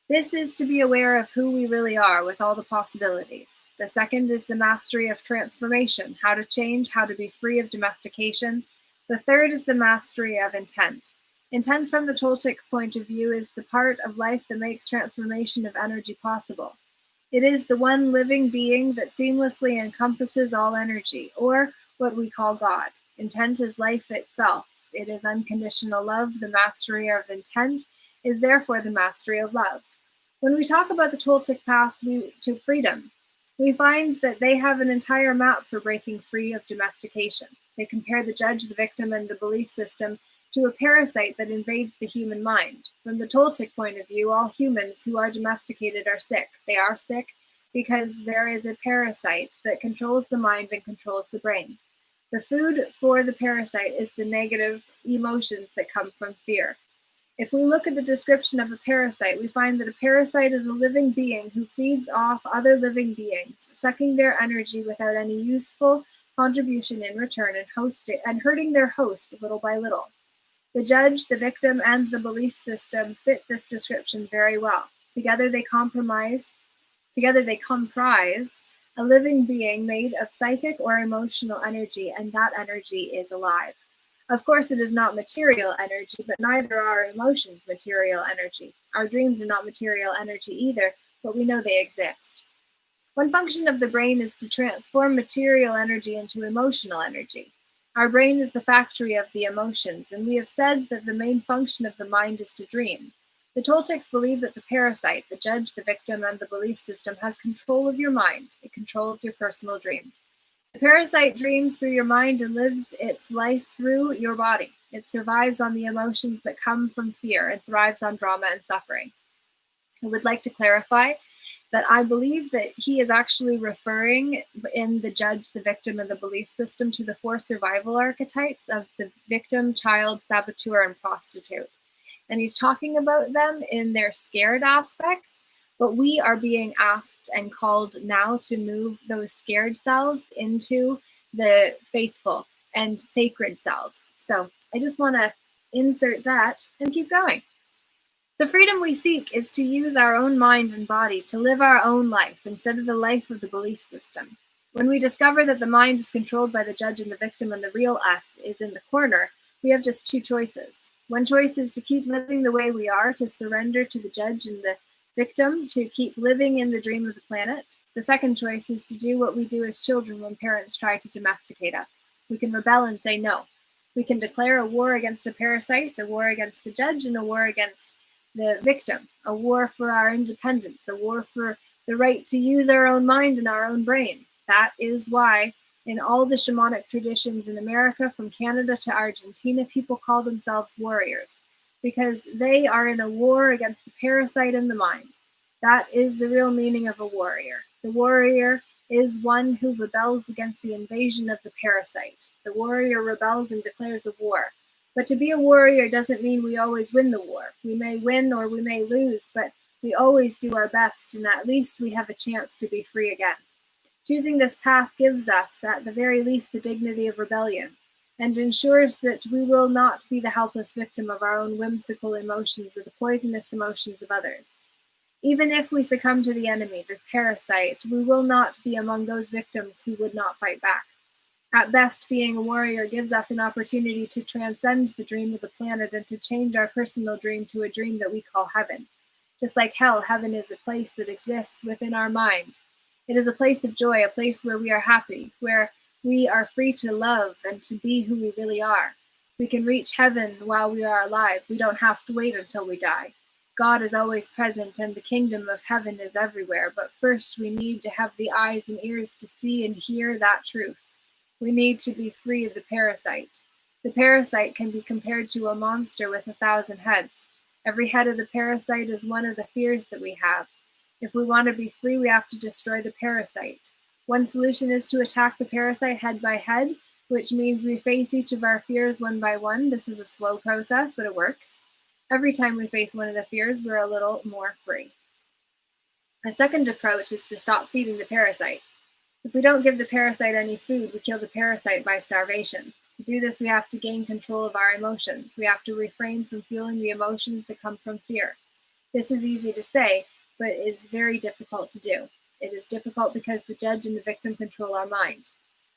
This is to be aware of who we really are with all the possibilities. The second is the mastery of transformation, how to change, how to be free of domestication. The third is the mastery of intent. Intent from the Toltec point of view is the part of life that makes transformation of energy possible. It is the one living being that seamlessly encompasses all energy, or what we call God. Intent is life itself. It is unconditional love. The mastery of intent is therefore the mastery of love. When we talk about the Toltec path to freedom, we find that they have an entire map for breaking free of domestication. They compare the judge, the victim, and the belief system to a parasite that invades the human mind. From the Toltec point of view, all humans who are domesticated are sick. They are sick because there is a parasite that controls the mind and controls the brain. The food for the parasite is the negative emotions that come from fear. If we look at the description of a parasite, we find that a parasite is a living being who feeds off other living beings, sucking their energy without any useful contribution in return and hurting their host little by little. The judge, the victim, and the belief system fit this description very well. Together they comprise a living being made of psychic or emotional energy, and that energy is alive. Of course, it is not material energy, but neither are emotions material energy. Our dreams are not material energy either, but we know they exist. One function of the brain is to transform material energy into emotional energy. Our brain is the factory of the emotions, and we have said that the main function of the mind is to dream. The Toltecs believe that the parasite, the judge, the victim, and the belief system has control of your mind. It controls your personal dream. The parasite dreams through your mind and lives its life through your body. It survives on the emotions that come from fear and thrives on drama and suffering. I would like to clarify that I believe that he is actually referring in the judge, the victim, and the belief system to the 4 survival archetypes of the victim, child, saboteur, and prostitute. And he's talking about them in their scared aspects, but we are being asked and called now to move those scared selves into the faithful and sacred selves. So I just want to insert that and keep going. The freedom we seek is to use our own mind and body to live our own life instead of the life of the belief system. When we discover that the mind is controlled by the judge and the victim and the real us is in the corner, we have just 2 choices. One choice is to keep living the way we are, to surrender to the judge and the victim, to keep living in the dream of the planet. The second choice is to do what we do as children when parents try to domesticate us. We can rebel and say no. We can declare a war against the parasite, a war against the judge, and a war against the victim, a war for our independence, a war for the right to use our own mind and our own brain. That is why in all the shamanic traditions in America, from Canada to Argentina, people call themselves warriors, because they are in a war against the parasite in the mind. That is the real meaning of a warrior. The warrior is one who rebels against the invasion of the parasite. The warrior rebels and declares a war. But to be a warrior doesn't mean we always win the war. We may win or we may lose, but we always do our best, and at least we have a chance to be free again. Choosing this path gives us, at the very least, the dignity of rebellion, and ensures that we will not be the helpless victim of our own whimsical emotions or the poisonous emotions of others. Even if we succumb to the enemy, the parasite, we will not be among those victims who would not fight back. At best, being a warrior gives us an opportunity to transcend the dream of the planet and to change our personal dream to a dream that we call heaven. Just like hell, heaven is a place that exists within our mind. It is a place of joy, a place where we are happy, where we are free to love and to be who we really are. We can reach heaven while we are alive. We don't have to wait until we die. God is always present, and the kingdom of heaven is everywhere. But first, we need to have the eyes and ears to see and hear that truth. We need to be free of the parasite. The parasite can be compared to a monster with 1,000 heads. Every head of the parasite is one of the fears that we have. If we want to be free, we have to destroy the parasite. One solution is to attack the parasite head by head, which means we face each of our fears one by one. This is a slow process, but it works. Every time we face one of the fears, we're a little more free. A second approach is to stop feeding the parasite. If we don't give the parasite any food, we kill the parasite by starvation. To do this, we have to gain control of our emotions. We have to refrain from feeling the emotions that come from fear. This is easy to say, but is very difficult to do. It is difficult because the judge and the victim control our mind.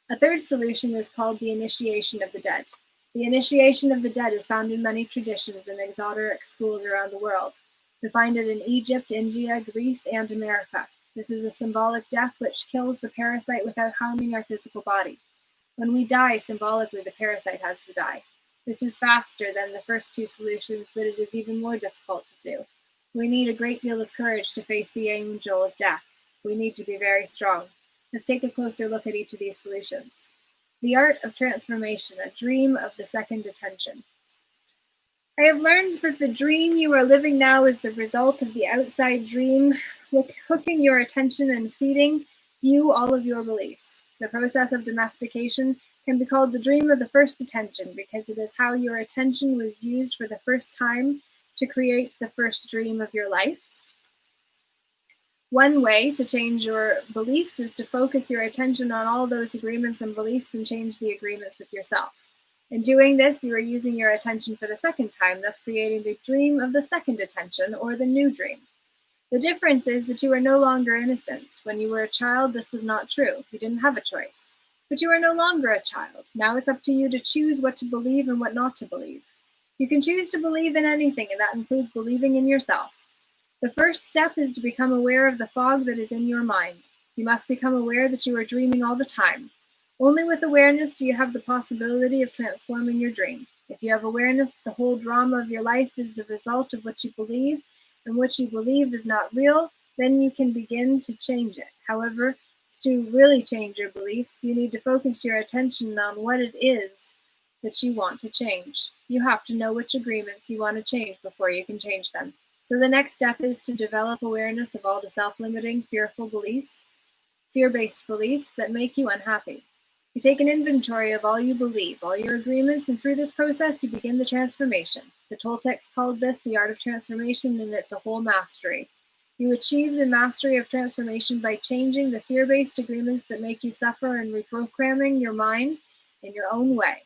A third solution is called the initiation of the dead. The initiation of the dead is found in many traditions and exoteric schools around the world. We find it in Egypt, India, Greece, and America. This is a symbolic death which kills the parasite without harming our physical body. When we die, symbolically, the parasite has to die. This is faster than the first two solutions, but it is even more difficult to do. We need a great deal of courage to face the angel of death. We need to be very strong. Let's take a closer look at each of these solutions. The art of transformation, a dream of the second attention. I have learned that the dream you are living now is the result of the outside dream, hooking your attention and feeding you all of your beliefs. The process of domestication can be called the dream of the first attention because it is how your attention was used for the first time to create the first dream of your life. One way to change your beliefs is to focus your attention on all those agreements and beliefs and change the agreements with yourself. In doing this, you are using your attention for the second time, thus creating the dream of the second attention, or the new dream. The difference is that you are no longer innocent. When you were a child, this was not true. You didn't have a choice. But you are no longer a child. Now it's up to you to choose what to believe and what not to believe. You can choose to believe in anything, and that includes believing in yourself. The first step is to become aware of the fog that is in your mind. You must become aware that you are dreaming all the time. Only with awareness do you have the possibility of transforming your dream. If you have awareness that the whole drama of your life is the result of what you believe, and what you believe is not real, then you can begin to change it. However, to really change your beliefs, you need to focus your attention on what it is that you want to change. You have to know which agreements you want to change before you can change them. So the next step is to develop awareness of all the self-limiting, fearful beliefs, fear-based beliefs that make you unhappy. You take an inventory of all you believe, all your agreements, and through this process, you begin the transformation. The Toltecs called this the art of transformation, and it's a whole mastery. You achieve the mastery of transformation by changing the fear-based agreements that make you suffer and reprogramming your mind in your own way.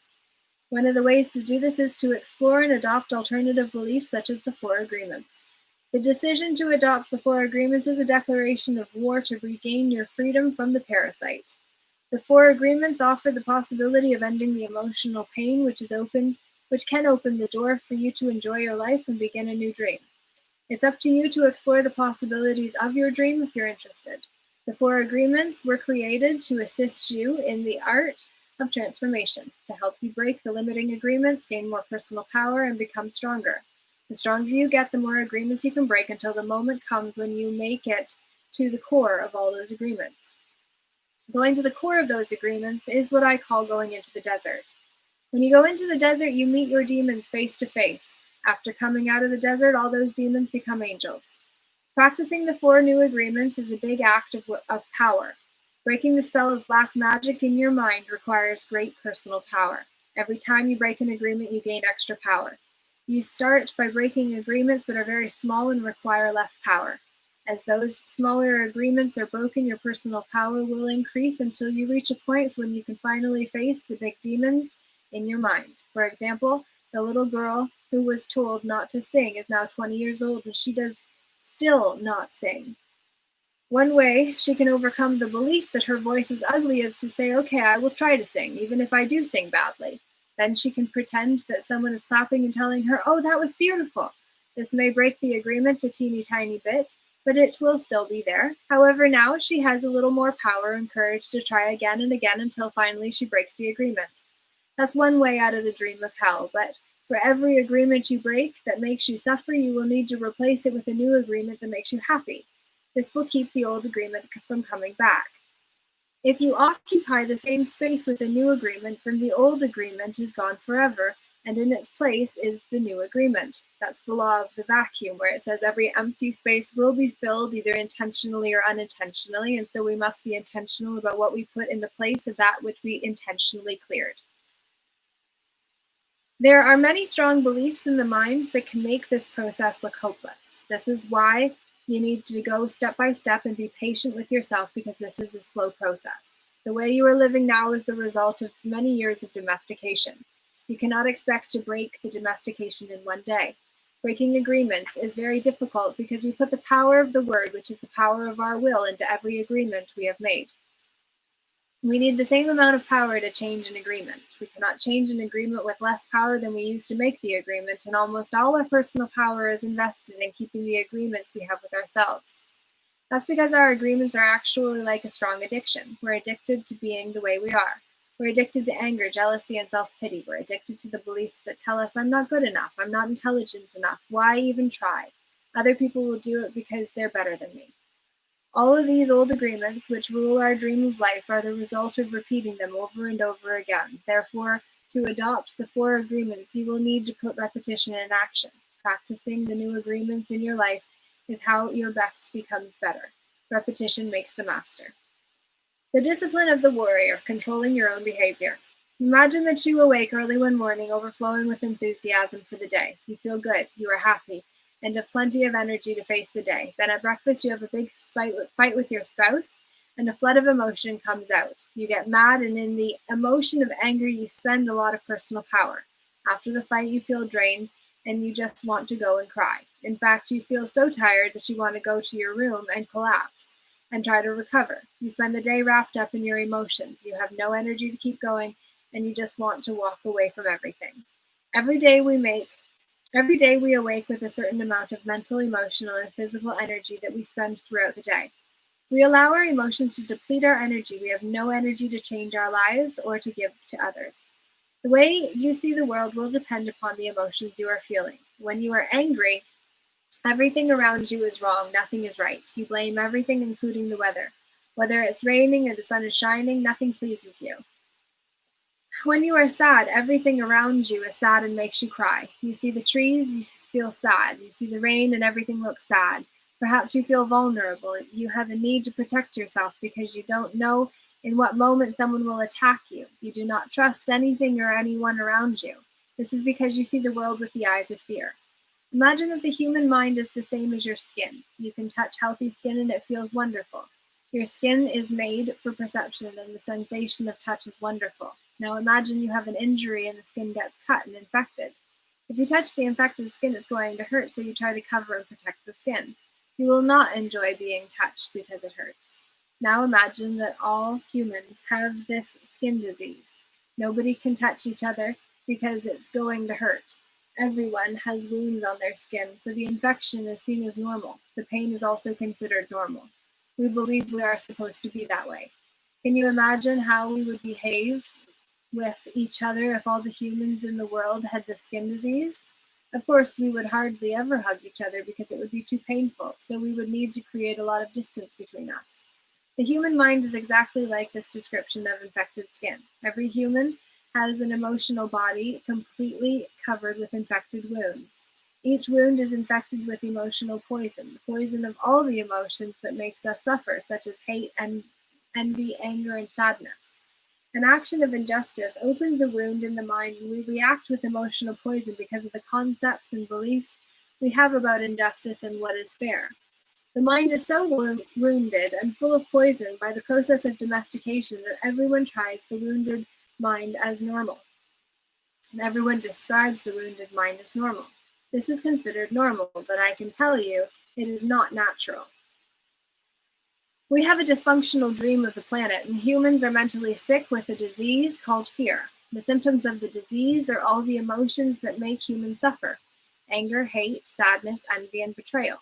One of the ways to do this is to explore and adopt alternative beliefs such as the 4 agreements. The decision to adopt the 4 agreements is a declaration of war to regain your freedom from the parasite. The 4 agreements offer the possibility of ending the emotional pain which can open the door for you to enjoy your life and begin a new dream. It's up to you to explore the possibilities of your dream if you're interested. The 4 agreements were created to assist you in the art of transformation, to help you break the limiting agreements, gain more personal power, and become stronger. The stronger you get, the more agreements you can break until the moment comes when you make it to the core of all those agreements. Going to the core of those agreements is what I call going into the desert. When you go into the desert, you meet your demons face to face. After coming out of the desert, all those demons become angels. Practicing the 4 new agreements is a big act of power. Breaking the spell of black magic in your mind requires great personal power. Every time you break an agreement, you gain extra power. You start by breaking agreements that are very small and require less power. As those smaller agreements are broken, your personal power will increase until you reach a point when you can finally face the big demons in your mind. For example, the little girl who was told not to sing is now 20 years old and she does still not sing. One way she can overcome the belief that her voice is ugly is to say, okay, I will try to sing, even if I do sing badly. Then she can pretend that someone is clapping and telling her, oh, that was beautiful. This may break the agreement a teeny tiny bit, but it will still be there. However, now she has a little more power and courage to try again and again until finally she breaks the agreement. That's one way out of the dream of hell, but for every agreement you break that makes you suffer, you will need to replace it with a new agreement that makes you happy. This will keep the old agreement from coming back. If you occupy the same space with a new agreement, then the old agreement is gone forever, and in its place is the new agreement. That's the law of the vacuum, where it says every empty space will be filled either intentionally or unintentionally, and so we must be intentional about what we put in the place of that which we intentionally cleared. There are many strong beliefs in the mind that can make this process look hopeless. This is why you need to go step by step and be patient with yourself, because this is a slow process. The way you are living now is the result of many years of domestication. You cannot expect to break the domestication in one day. Breaking agreements is very difficult because we put the power of the word, which is the power of our will, into every agreement we have made. We need the same amount of power to change an agreement. We cannot change an agreement with less power than we used to make the agreement, and almost all our personal power is invested in keeping the agreements we have with ourselves. That's because our agreements are actually like a strong addiction. We're addicted to being the way we are. We're addicted to anger, jealousy, and self-pity. We're addicted to the beliefs that tell us, I'm not good enough, I'm not intelligent enough, why even try? Other people will do it because they're better than me. All of these old agreements, which rule our dreams' life, are the result of repeating them over and over again. Therefore, to adopt the 4 agreements, you will need to put repetition in action. Practicing the new agreements in your life is how your best becomes better. Repetition makes the master. The discipline of the warrior, controlling your own behavior. Imagine that you awake early one morning, overflowing with enthusiasm for the day. You feel good, you are happy, and have plenty of energy to face the day. Then at breakfast, you have a big fight with your spouse, and a flood of emotion comes out. You get mad, and in the emotion of anger, you spend a lot of personal power. After the fight, you feel drained, and you just want to go and cry. In fact, you feel so tired that you want to go to your room and collapse and try to recover. You spend the day wrapped up in your emotions. You have no energy to keep going, and you just want to walk away from everything. Every day we awake with a certain amount of mental, emotional, and physical energy that we spend throughout the day. If we allow our emotions to deplete our energy, we have no energy to change our lives or to give to others. The way you see the world will depend upon the emotions you are feeling. When you are angry, everything around you is wrong, nothing is right. You blame everything, including the weather. Whether it's raining or the sun is shining, nothing pleases you. When you are sad, everything around you is sad and makes you cry. You see the trees, you feel sad. You see the rain and everything looks sad. Perhaps you feel vulnerable. You have a need to protect yourself because you don't know in what moment someone will attack you. You do not trust anything or anyone around you. This is because you see the world with the eyes of fear. Imagine that the human mind is the same as your skin. You can touch healthy skin and it feels wonderful. Your skin is made for perception and the sensation of touch is wonderful. Now imagine you have an injury and the skin gets cut and infected. If you touch the infected skin, it's going to hurt, so you try to cover and protect the skin. You will not enjoy being touched because it hurts. Now imagine that all humans have this skin disease. Nobody can touch each other because it's going to hurt. Everyone has wounds on their skin, so the infection is seen as normal. The pain is also considered normal. We believe we are supposed to be that way. Can you imagine how we would behave with each other if all the humans in the world had the skin disease? Of course, we would hardly ever hug each other because it would be too painful, so we would need to create a lot of distance between us. The human mind is exactly like this description of infected skin. Every human has an emotional body completely covered with infected wounds. Each wound is infected with emotional poison, the poison of all the emotions that makes us suffer, such as hate, and envy, anger, and sadness. An action of injustice opens a wound in the mind, and we react with emotional poison because of the concepts and beliefs we have about injustice and what is fair. The mind is so wounded and full of poison by the process of domestication that everyone tries the wounded mind as normal. And everyone describes the wounded mind as normal. This is considered normal, but I can tell you it is not natural. We have a dysfunctional dream of the planet, and humans are mentally sick with a disease called fear. The symptoms of the disease are all the emotions that make humans suffer: anger, hate, sadness, envy, and betrayal.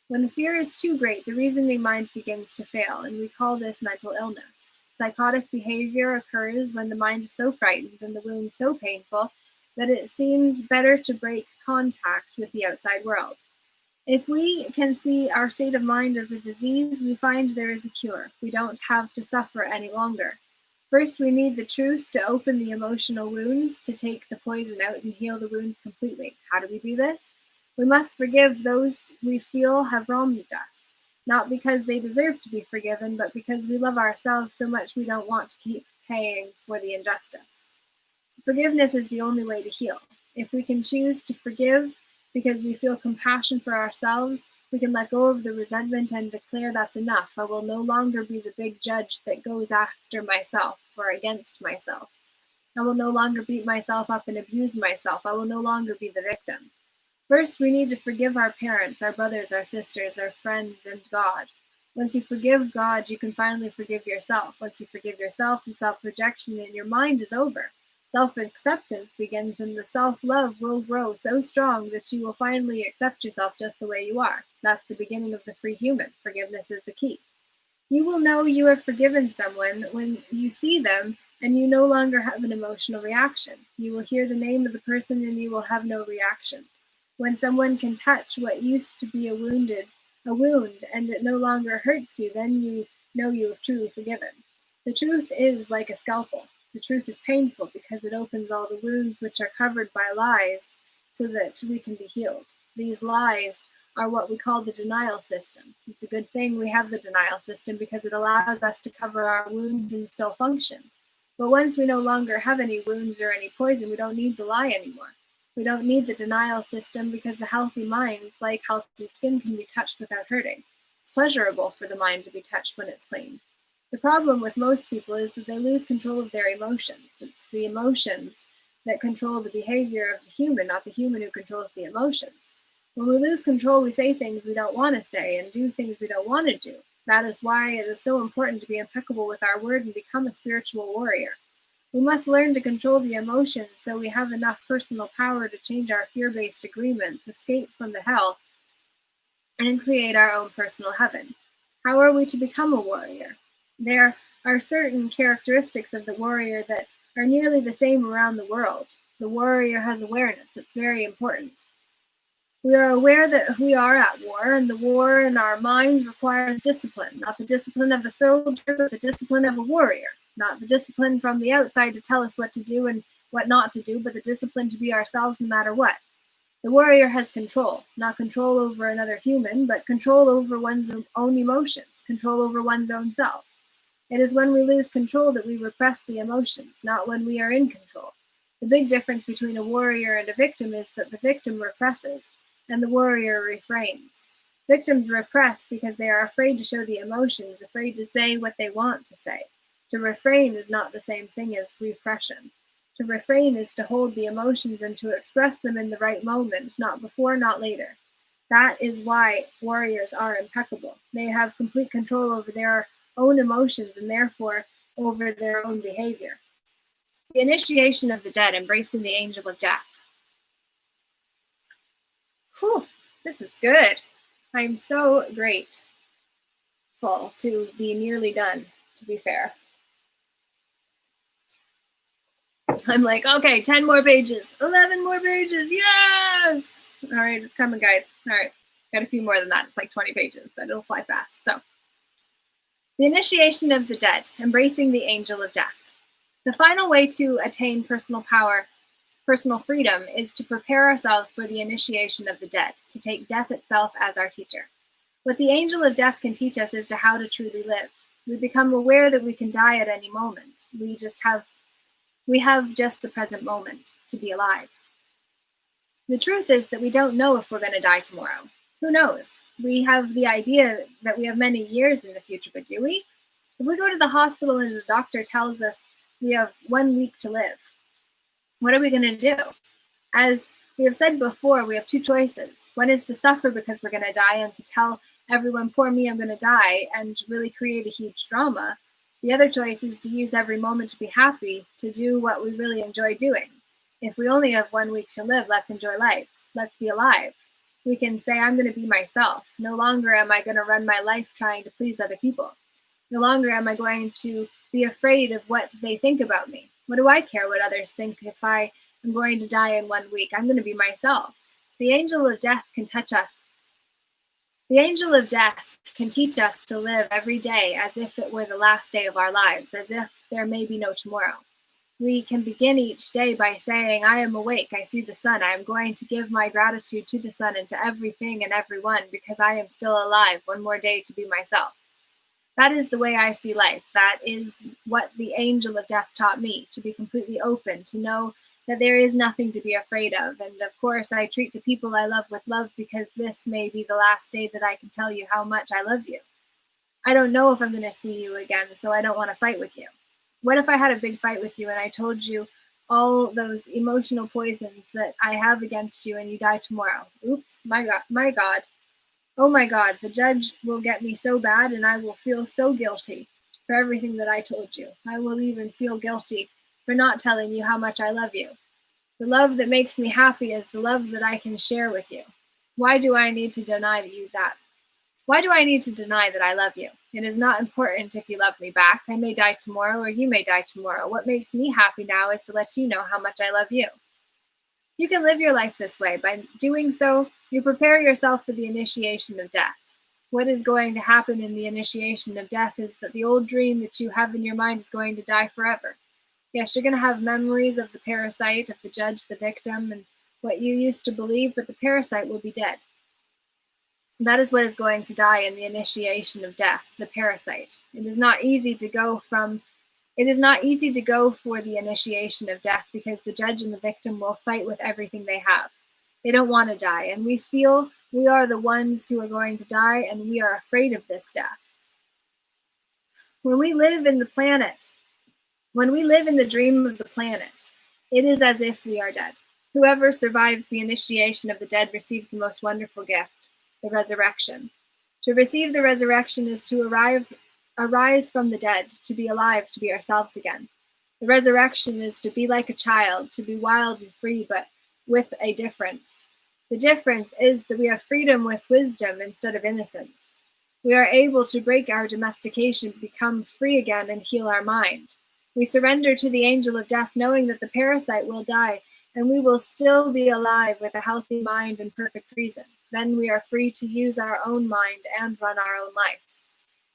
When the fear is too great, the reasoning mind begins to fail, and we call this mental illness. Psychotic behavior occurs when the mind is so frightened and the wound so painful that it seems better to break contact with the outside world. If we can see our state of mind as a disease, we find there is a cure. We don't have to suffer any longer. First, we need the truth to open the emotional wounds, to take the poison out and heal the wounds completely. How do we do this? We must forgive those we feel have wronged us, not because they deserve to be forgiven, but because we love ourselves so much we don't want to keep paying for the injustice. Forgiveness is the only way to heal. If we can choose to forgive because we feel compassion for ourselves, we can let go of the resentment and declare that's enough. I will no longer be the big judge that goes after myself or against myself. I will no longer beat myself up and abuse myself. I will no longer be the victim. First, we need to forgive our parents, our brothers, our sisters, our friends, and God. Once you forgive God, you can finally forgive yourself. Once you forgive yourself, the self-rejection in your mind is over. Self-acceptance begins, and the self-love will grow so strong that you will finally accept yourself just the way you are. That's the beginning of the free human. Forgiveness is the key. You will know you have forgiven someone when you see them and you no longer have an emotional reaction. You will hear the name of the person and you will have no reaction. When someone can touch what used to be a wound, and it no longer hurts you, then you know you have truly forgiven. The truth is like a scalpel. The truth is painful because it opens all the wounds which are covered by lies so that we can be healed. These lies are what we call the denial system. It's a good thing we have the denial system because it allows us to cover our wounds and still function. But once we no longer have any wounds or any poison, we don't need the lie anymore. We don't need the denial system because the healthy mind, like healthy skin, can be touched without hurting. It's pleasurable for the mind to be touched when it's clean. The problem with most people is that they lose control of their emotions. It's the emotions that control the behavior of the human, not the human who controls the emotions. When we lose control, we say things we don't want to say and do things we don't want to do. That is why it is so important to be impeccable with our word and become a spiritual warrior. We must learn to control the emotions so we have enough personal power to change our fear-based agreements, escape from the hell, and create our own personal heaven. How are we to become a warrior? There are certain characteristics of the warrior that are nearly the same around the world. The warrior has awareness. It's very important. We are aware that we are at war, and the war in our minds requires discipline, not the discipline of a soldier, but the discipline of a warrior. Not the discipline from the outside to tell us what to do and what not to do, but the discipline to be ourselves no matter what. The warrior has control, not control over another human, but control over one's own emotions, control over one's own self. It is when we lose control that we repress the emotions, not when we are in control. The big difference between a warrior and a victim is that the victim represses, and the warrior refrains. Victims repress because they are afraid to show the emotions, afraid to say what they want to say. To refrain is not the same thing as repression. To refrain is to hold the emotions and to express them in the right moment, not before, not later. That is why warriors are impeccable. They have complete control over their own emotions and therefore over their own behavior. The initiation of the dead, embracing the angel of death. Whew, this is good. I'm so grateful to be nearly done, to be fair. I'm like, okay, 10 more pages, 11 more pages, yes! All right, it's coming, guys. All right, got a few more than that. It's like 20 pages, but it'll fly fast. So, the initiation of the dead, embracing the angel of death. The final way to attain personal power personal freedom is to prepare ourselves for the initiation of the dead, to take death itself as our teacher. What the angel of death can teach us is to how to truly live. We become aware that we can die at any moment. We have just the present moment to be alive. The truth is that we don't know if we're going to die tomorrow. Who knows? We have the idea that we have many years in the future, but do we? If we go to the hospital and the doctor tells us we have 1 week to live, what are we going to do? As we have said before, we have two choices. One is to suffer because we're going to die and to tell everyone, poor me, I'm going to die, and really create a huge drama. The other choice is to use every moment to be happy, to do what we really enjoy doing. If we only have 1 week to live, let's enjoy life. Let's be alive. We can say, I'm going to be myself. No longer am I going to run my life trying to please other people. No longer am I going to be afraid of what they think about me. What do I care what others think if I am going to die in 1 week? I'm going to be myself. The angel of death can touch us. The angel of death can teach us to live every day as if it were the last day of our lives, as if there may be no tomorrow. We can begin each day by saying, I am awake, I see the sun, I am going to give my gratitude to the sun and to everything and everyone because I am still alive, 1 more day to be myself. That is the way I see life. That is what the angel of death taught me, to be completely open, to know that there is nothing to be afraid of. And of course, I treat the people I love with love because this may be the last day that I can tell you how much I love you. I don't know if I'm going to see you again, so I don't want to fight with you. What if I had a big fight with you and I told you all those emotional poisons that I have against you and you die tomorrow? Oops, my God. Oh my God, the judge will get me so bad and I will feel so guilty for everything that I told you. I will even feel guilty for not telling you how much I love you. The love that makes me happy is the love that I can share with you. Why do I need to deny you that? Why do I need to deny that I love you? It is not important if you love me back. I may die tomorrow or you may die tomorrow. What makes me happy now is to let you know how much I love you. You can live your life this way. By doing so, you prepare yourself for the initiation of death. What is going to happen in the initiation of death is that the old dream that you have in your mind is going to die forever. Yes, you're going to have memories of the parasite, of the judge, the victim, and what you used to believe, but the parasite will be dead. That is what is going to die in the initiation of death, the parasite. It is not easy to go for the initiation of death because the judge and the victim will fight with everything they have. They don't want to die, and we feel we are the ones who are going to die, and we are afraid of this death. When we live in the dream of the planet, it is as if we are dead. Whoever survives the initiation of the dead receives the most wonderful gift, the resurrection. To receive the resurrection is to arise from the dead, to be alive, to be ourselves again. The resurrection is to be like a child, to be wild and free, but with a difference. The difference is that we have freedom with wisdom instead of innocence. We are able to break our domestication, become free again, and heal our mind. We surrender to the angel of death, knowing that the parasite will die, and we will still be alive with a healthy mind and perfect reason. Then we are free to use our own mind and run our own life.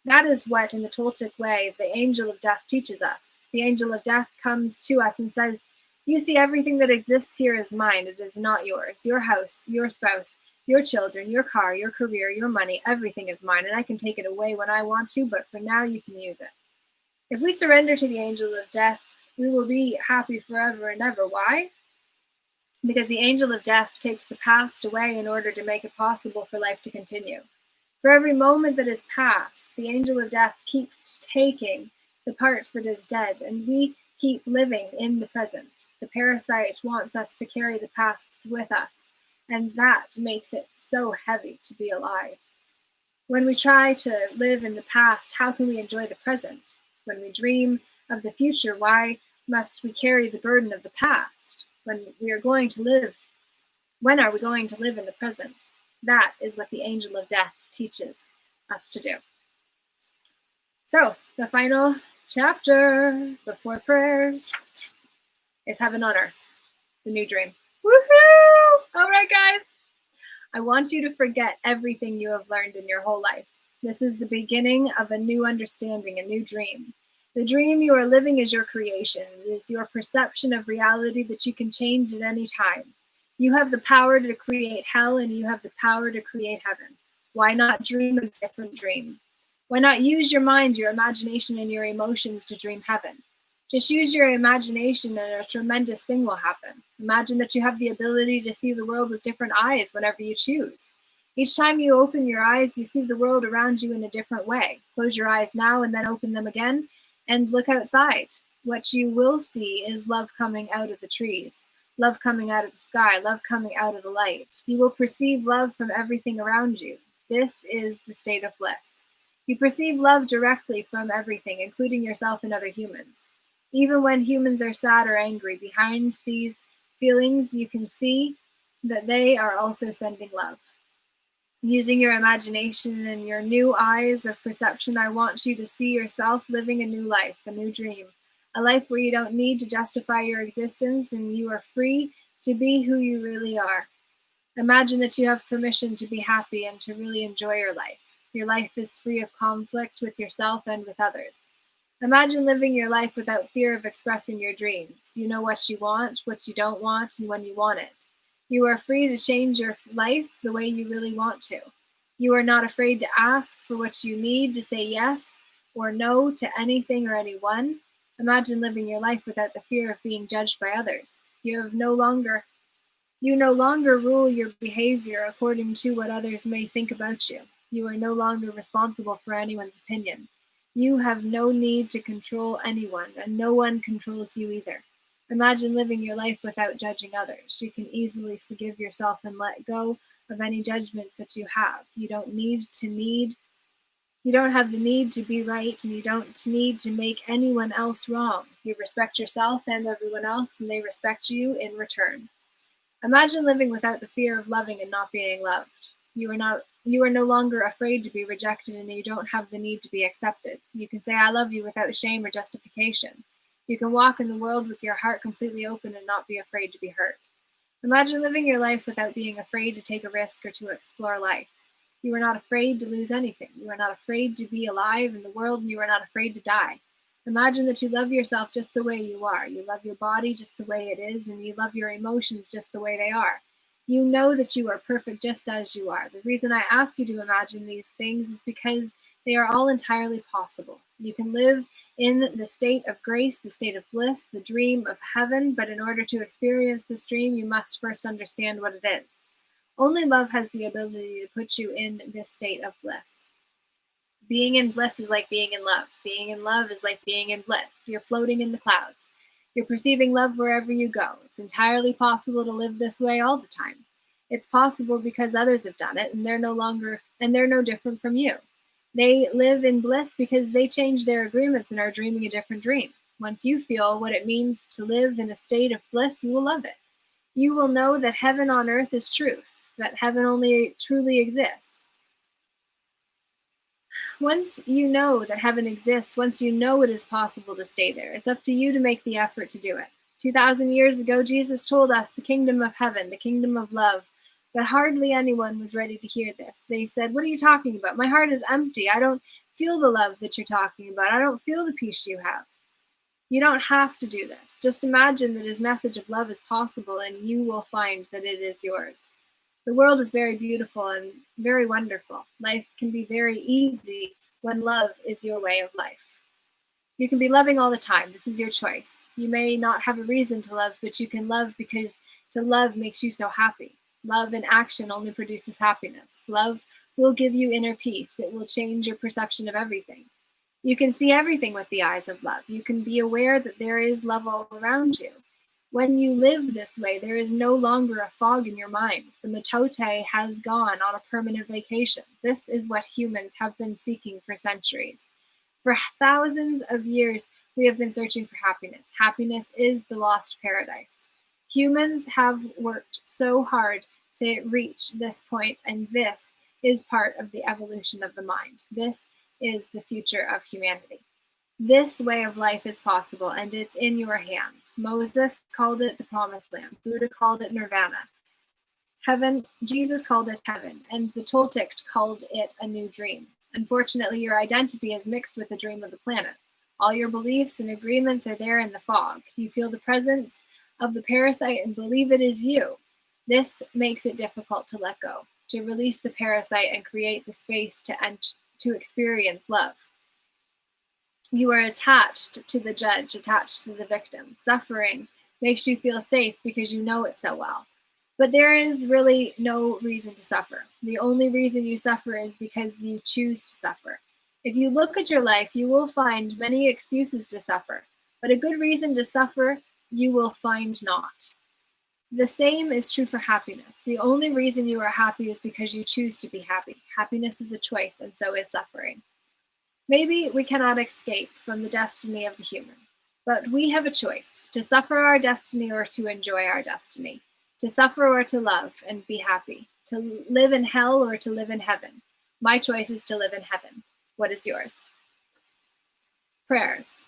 That is what, in the Toltec way, the angel of death teaches us. The angel of death comes to us and says, you see, everything that exists here is mine. It is not yours. Your house, your spouse, your children, your car, your career, your money, everything is mine, and I can take it away when I want to, but for now you can use it. If we surrender to the angel of death, we will be happy forever and ever. Why? Because the angel of death takes the past away in order to make it possible for life to continue. For every moment that is past, the angel of death keeps taking the part that is dead, and we keep living in the present. The parasite wants us to carry the past with us, and that makes it so heavy to be alive. When we try to live in the past, how can we enjoy the present? When we dream of the future, why must we carry the burden of the past? When are we going to live in the present? That is what the angel of death teaches us to do. So, the final chapter before prayers is Heaven on Earth, the new dream. Woohoo! All right, guys. I want you to forget everything you have learned in your whole life. This is the beginning of a new understanding, a new dream. The dream you are living is your creation. It is your perception of reality that you can change at any time. You have the power to create hell, and you have the power to create heaven. Why not dream a different dream? Why not use your mind, your imagination, and your emotions to dream heaven? Just use your imagination and a tremendous thing will happen. Imagine that you have the ability to see the world with different eyes whenever you choose. Each time you open your eyes, you see the world around you in a different way. Close your eyes now and then open them again and look outside. What you will see is love coming out of the trees, love coming out of the sky, love coming out of the light. You will perceive love from everything around you. This is the state of bliss. You perceive love directly from everything, including yourself and other humans. Even when humans are sad or angry, behind these feelings, you can see that they are also sending love. Using your imagination and your new eyes of perception, I want you to see yourself living a new life, a new dream, a life where you don't need to justify your existence and you are free to be who you really are. Imagine that you have permission to be happy and to really enjoy your life. Your life is free of conflict with yourself and with others. Imagine living your life without fear of expressing your dreams. You know what you want, what you don't want, and when you want it. You are free to change your life the way you really want to. You are not afraid to ask for what you need, to say yes or no to anything or anyone. Imagine living your life without the fear of being judged by others. You no longer rule your behavior according to what others may think about you. You are no longer responsible for anyone's opinion. You have no need to control anyone, and no one controls you either. Imagine living your life without judging others. You can easily forgive yourself and let go of any judgments that you have. You don't have the need to be right, and you don't need to make anyone else wrong. You respect yourself and everyone else, and they respect you in return. Imagine living without the fear of loving and not being loved. You are no longer afraid to be rejected, and you don't have the need to be accepted. You can say I love you without shame or justification. You can walk in the world with your heart completely open and not be afraid to be hurt. Imagine living your life without being afraid to take a risk or to explore life. You are not afraid to lose anything. You are not afraid to be alive in the world, and you are not afraid to die. Imagine that you love yourself just the way you are. You love your body just the way it is, and you love your emotions just the way they are. You know that you are perfect just as you are. The reason I ask you to imagine these things is because they are all entirely possible. You can live in the state of grace, the state of bliss, the dream of heaven, but in order to experience this dream, you must first understand what it is. Only love has the ability to put you in this state of bliss. Being in bliss is like being in love. Being in love is like being in bliss. You're floating in the clouds. You're perceiving love wherever you go. It's entirely possible to live this way all the time. It's possible because others have done it, and they're no different from you. They live in bliss because they change their agreements and are dreaming a different dream. Once you feel what it means to live in a state of bliss, you will love it. You will know that heaven on earth is truth, that heaven only truly exists. Once you know that heaven exists, once you know it is possible to stay there, it's up to you to make the effort to do it. 2,000 years ago, Jesus told us the kingdom of heaven, the kingdom of love, but hardly anyone was ready to hear this. They said, "What are you talking about? My heart is empty. I don't feel the love that you're talking about. I don't feel the peace you have." You don't have to do this. Just imagine that his message of love is possible, and you will find that it is yours. The world is very beautiful and very wonderful. Life can be very easy when love is your way of life. You can be loving all the time. This is your choice. You may not have a reason to love, but you can love because to love makes you so happy. Love in action only produces happiness. Love will give you inner peace. It will change your perception of everything. You can see everything with the eyes of love. You can be aware that there is love all around you. When you live this way, there is no longer a fog in your mind. The matote has gone on a permanent vacation. This is what humans have been seeking for centuries. For thousands of years, we have been searching for happiness. Happiness is the lost paradise. Humans have worked so hard to reach this point, and this is part of the evolution of the mind. This is the future of humanity. This way of life is possible, and it's in your hands. Moses called it the promised land. Buddha called it nirvana. Jesus called it heaven, and the Toltec called it a new dream. Unfortunately, your identity is mixed with the dream of the planet. All your beliefs and agreements are there in the fog. You feel the presence of the parasite and believe it is you. This makes it difficult to let go, to release the parasite and create the space to experience love. You are attached to the judge, attached to the victim. Suffering makes you feel safe because you know it so well. But there is really no reason to suffer. The only reason you suffer is because you choose to suffer. If you look at your life, you will find many excuses to suffer, but a good reason to suffer you will find not. The same is true for happiness. The only reason you are happy is because you choose to be happy. Happiness is a choice, and so is suffering. Maybe we cannot escape from the destiny of the human, but we have a choice to suffer our destiny or to enjoy our destiny, to suffer or to love and be happy, to live in hell or to live in heaven. My choice is to live in heaven. What is yours? Prayers.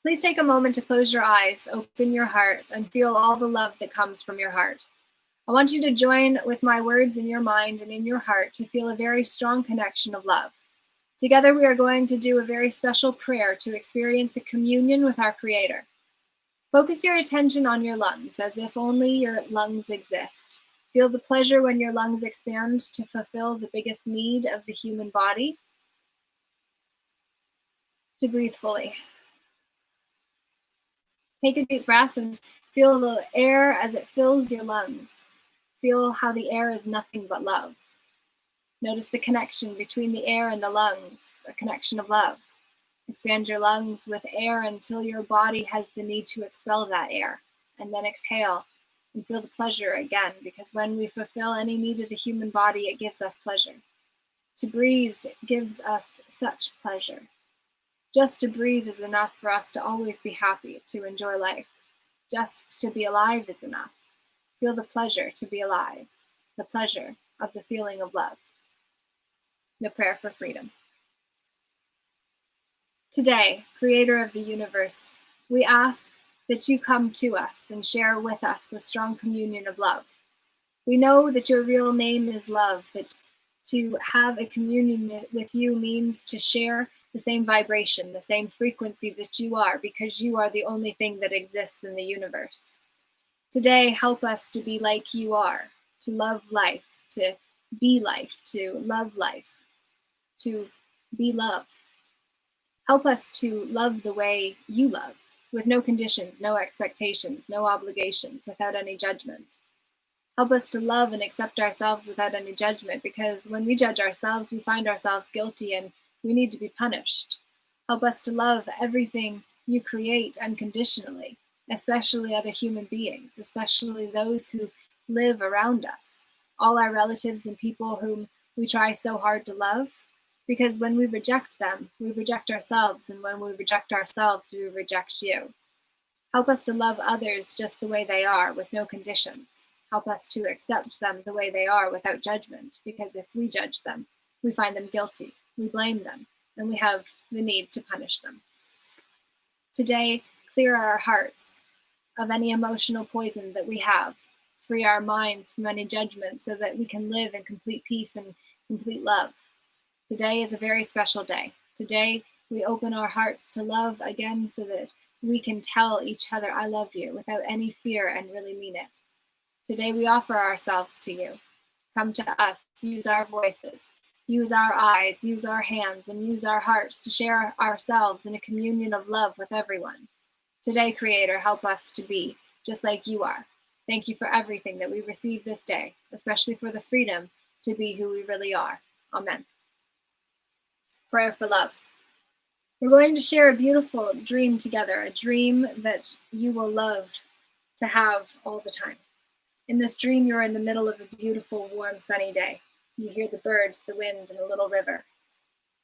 Please take a moment to close your eyes, open your heart, and feel all the love that comes from your heart. I want you to join with my words in your mind and in your heart to feel a very strong connection of love. Together, we are going to do a very special prayer to experience a communion with our Creator. Focus your attention on your lungs as if only your lungs exist. Feel the pleasure when your lungs expand to fulfill the biggest need of the human body, to breathe fully. Take a deep breath and feel the air as it fills your lungs. Feel how the air is nothing but love. Notice the connection between the air and the lungs, a connection of love. Expand your lungs with air until your body has the need to expel that air, and then exhale and feel the pleasure again, because when we fulfill any need of the human body, it gives us pleasure. To breathe gives us such pleasure. Just to breathe is enough for us to always be happy, to enjoy life. Just to be alive is enough. Feel the pleasure to be alive, the pleasure of the feeling of love. The prayer for freedom. Today, Creator of the universe, we ask that you come to us and share with us a strong communion of love. We know that your real name is love, that to have a communion with you means to share the same vibration, the same frequency that you are, because you are the only thing that exists in the universe. Today, help us to be like you are, to love life, to be life, to love life, to be love. Help us to love the way you love, with no conditions, no expectations, no obligations, without any judgment. Help us to love and accept ourselves without any judgment, because when we judge ourselves, we find ourselves guilty and we need to be punished. Help us to love everything you create unconditionally, especially other human beings, especially those who live around us, all our relatives and people whom we try so hard to love, because when we reject them, we reject ourselves, and when we reject ourselves, we reject you. Help us to love others just the way they are, with no conditions. Help us to accept them the way they are without judgment, because if we judge them, we find them guilty, we blame them, and we have the need to punish them. Today, clear our hearts of any emotional poison that we have. Free our minds from any judgment so that we can live in complete peace and complete love. Today is a very special day. Today, we open our hearts to love again so that we can tell each other, I love you, without any fear and really mean it. Today, we offer ourselves to you. Come to us, use our voices, use our eyes, use our hands, and use our hearts to share ourselves in a communion of love with everyone. Today, Creator, help us to be just like you are. Thank you for everything that we receive this day, especially for the freedom to be who we really are. Amen. Prayer for love. We're going to share a beautiful dream together, a dream that you will love to have all the time. In this dream, you're in the middle of a beautiful, warm, sunny day. You hear the birds, the wind, and a little river.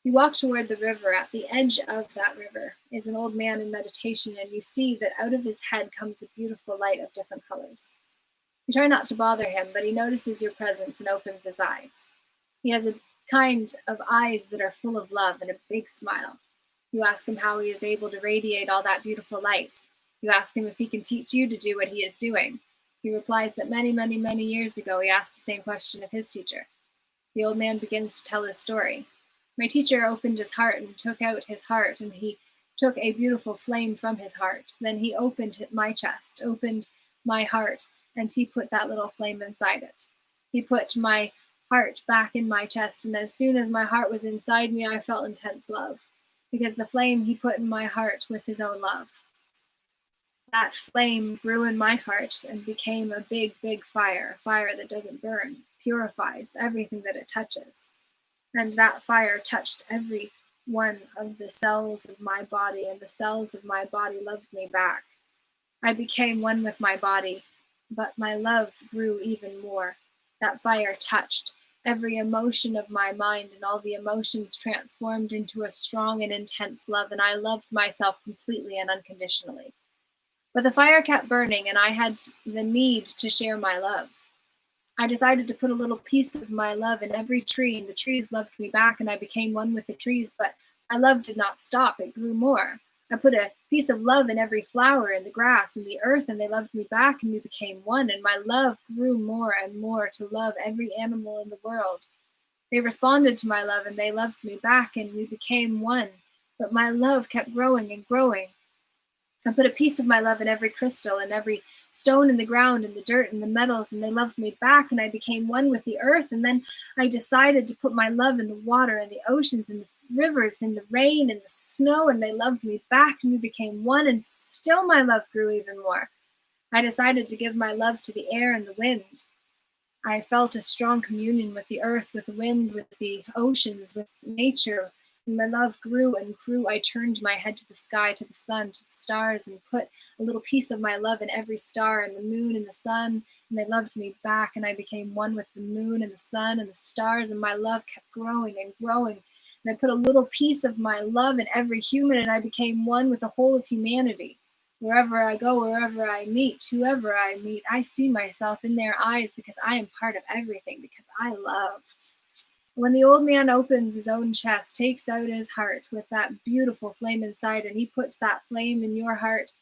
You walk toward the river. At the edge of that river is an old man in meditation, and you see that out of his head comes a beautiful light of different colors. You try not to bother him, but he notices your presence and opens his eyes. He has a kind of eyes that are full of love and a big smile. You ask him how he is able to radiate all that beautiful light. You ask him if he can teach you to do what he is doing. He replies that many, many, many years ago he asked the same question of his teacher. The old man begins to tell his story. My teacher opened his heart and took out his heart, and he took a beautiful flame from his heart. Then he opened my chest, opened my heart, and he put that little flame inside it. He put my heart back in my chest, and as soon as my heart was inside me, I felt intense love, because the flame he put in my heart was his own love. That flame grew in my heart and became a big, big fire, a fire that doesn't burn, purifies everything that it touches. And that fire touched every one of the cells of my body, and the cells of my body loved me back. I became one with my body, but my love grew even more. That fire touched every emotion of my mind, and all the emotions transformed into a strong and intense love, and I loved myself completely and unconditionally. But the fire kept burning, and I had the need to share my love. I decided to put a little piece of my love in every tree, and the trees loved me back, and I became one with the trees, but my love did not stop, it grew more. I put a piece of love in every flower, in the grass, in the earth, and they loved me back, and we became one, and my love grew more and more to love every animal in the world. They responded to my love, and they loved me back, and we became one, but my love kept growing and growing. I put a piece of my love in every crystal, and every stone in the ground, and the dirt, and the metals, and they loved me back, and I became one with the earth. And then I decided to put my love in the water, and the oceans, and the rivers, and the rain, and the snow, and they loved me back, and we became one, and still my love grew even more. I decided to give my love to the air and the wind. I felt a strong communion with the earth, with the wind, with the oceans, with nature. And my love grew and grew. I turned my head to the sky, to the sun, to the stars, and put a little piece of my love in every star and the moon and the sun. And they loved me back, and I became one with the moon and the sun and the stars, and my love kept growing and growing. And I put a little piece of my love in every human, and I became one with the whole of humanity. Wherever I go, wherever I meet, whoever I meet, I see myself in their eyes, because I am part of everything, because I love. When the old man opens his own chest, takes out his heart with that beautiful flame inside, and he puts that flame in your heart,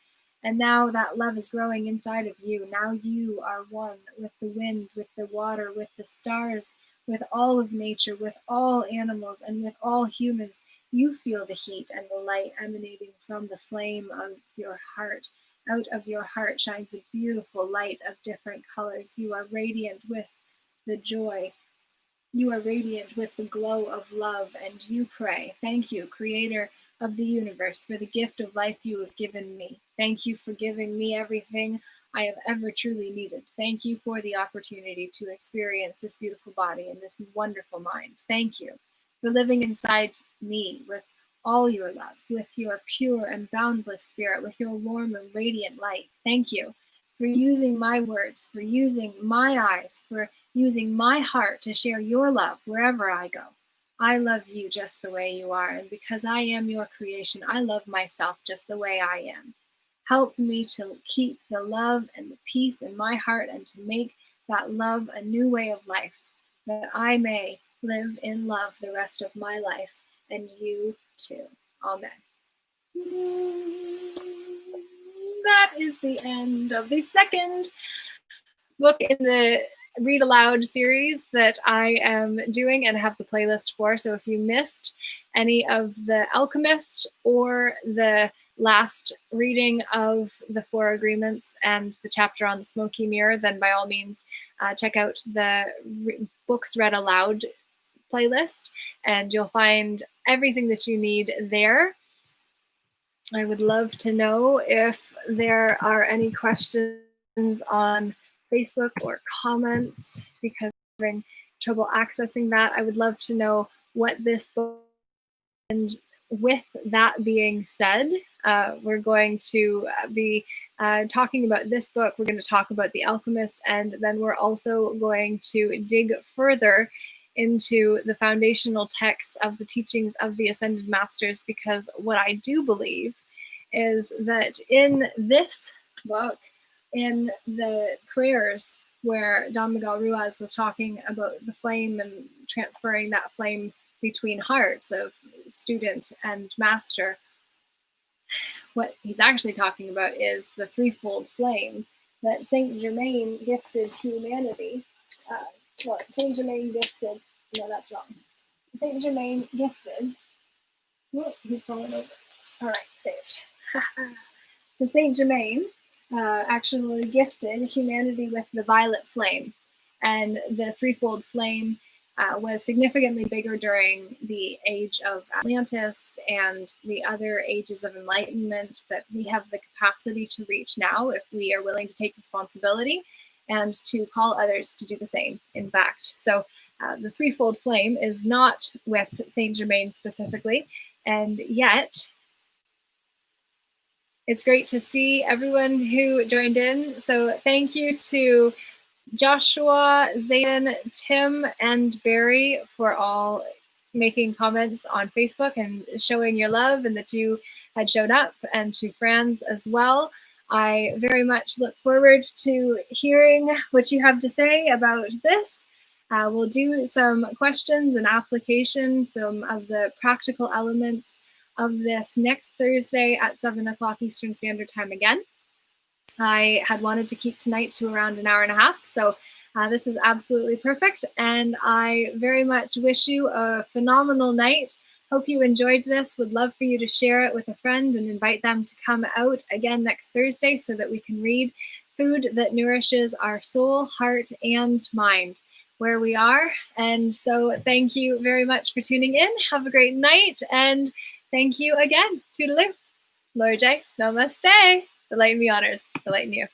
and now that love is growing inside of you. Now you are one with the wind, with the water, with the stars, with all of nature, with all animals, and with all humans. You feel the heat and the light emanating from the flame of your heart. Out of your heart shines a beautiful light of different colors. You are radiant with the joy. You are radiant with the glow of love, and you pray, "Thank you, Creator of the universe, for the gift of life you have given me. Thank you for giving me everything I have ever truly needed. Thank you for the opportunity to experience this beautiful body and this wonderful mind. Thank you for living inside me with all your love, with your pure and boundless spirit, with your warm and radiant light. Thank you for using my words, for using my eyes, for using my heart to share your love wherever I go. I love you just the way you are, and because I am your creation, I love myself just the way I am. Help me to keep the love and the peace in my heart, and to make that love a new way of life, that I may live in love the rest of my life, and you too." Amen. That is the end of the second book in the read aloud series that I am doing and have the playlist for. So if you missed any of The Alchemist or the last reading of the Four Agreements and the chapter on the smoky mirror, then by all means check out the books read aloud playlist, and you'll find everything that you need there. I would love to know if there are any questions on Facebook or comments, because I'm having trouble accessing that. I would love to know what this book, and with that being said, we're going to be talking about this book. We're going to talk about The Alchemist, and then we're also going to dig further into the foundational texts of the teachings of the Ascended Masters, because what I do believe is that in this book, in the prayers where Don Miguel Ruiz was talking about the flame and transferring that flame between hearts of student and master, what he's actually talking about is the threefold flame that Saint Germain gifted humanity. Saint Germain gifted, no, that's wrong. Saint Germain gifted, he's falling over. All right, saved. So Saint Germain actually gifted humanity with the violet flame, and the threefold flame was significantly bigger during the age of Atlantis and the other ages of enlightenment that we have the capacity to reach now if we are willing to take responsibility and to call others to do the same, in fact. So the threefold flame is not with Saint Germain specifically, and yet it's great to see everyone who joined in. So thank you to Joshua, Zayden, Tim, and Barry for all making comments on Facebook and showing your love and that you had shown up, and to Franz as well. I very much look forward to hearing what you have to say about this. We'll do some questions and application, some of the practical elements of this next Thursday at 7 o'clock Eastern Standard Time again. I had wanted to keep tonight to around an hour and a half, so this is absolutely perfect, and I very much wish you a phenomenal night. Hope you enjoyed this. Would love for you to share it with a friend and invite them to come out again next Thursday so that we can read Food That Nourishes Our Soul, Heart, and Mind, where we are. And so thank you very much for tuning in. Have a great night, and thank you again. Toodaloo. Lord J, namaste. The light in me honors the light in you.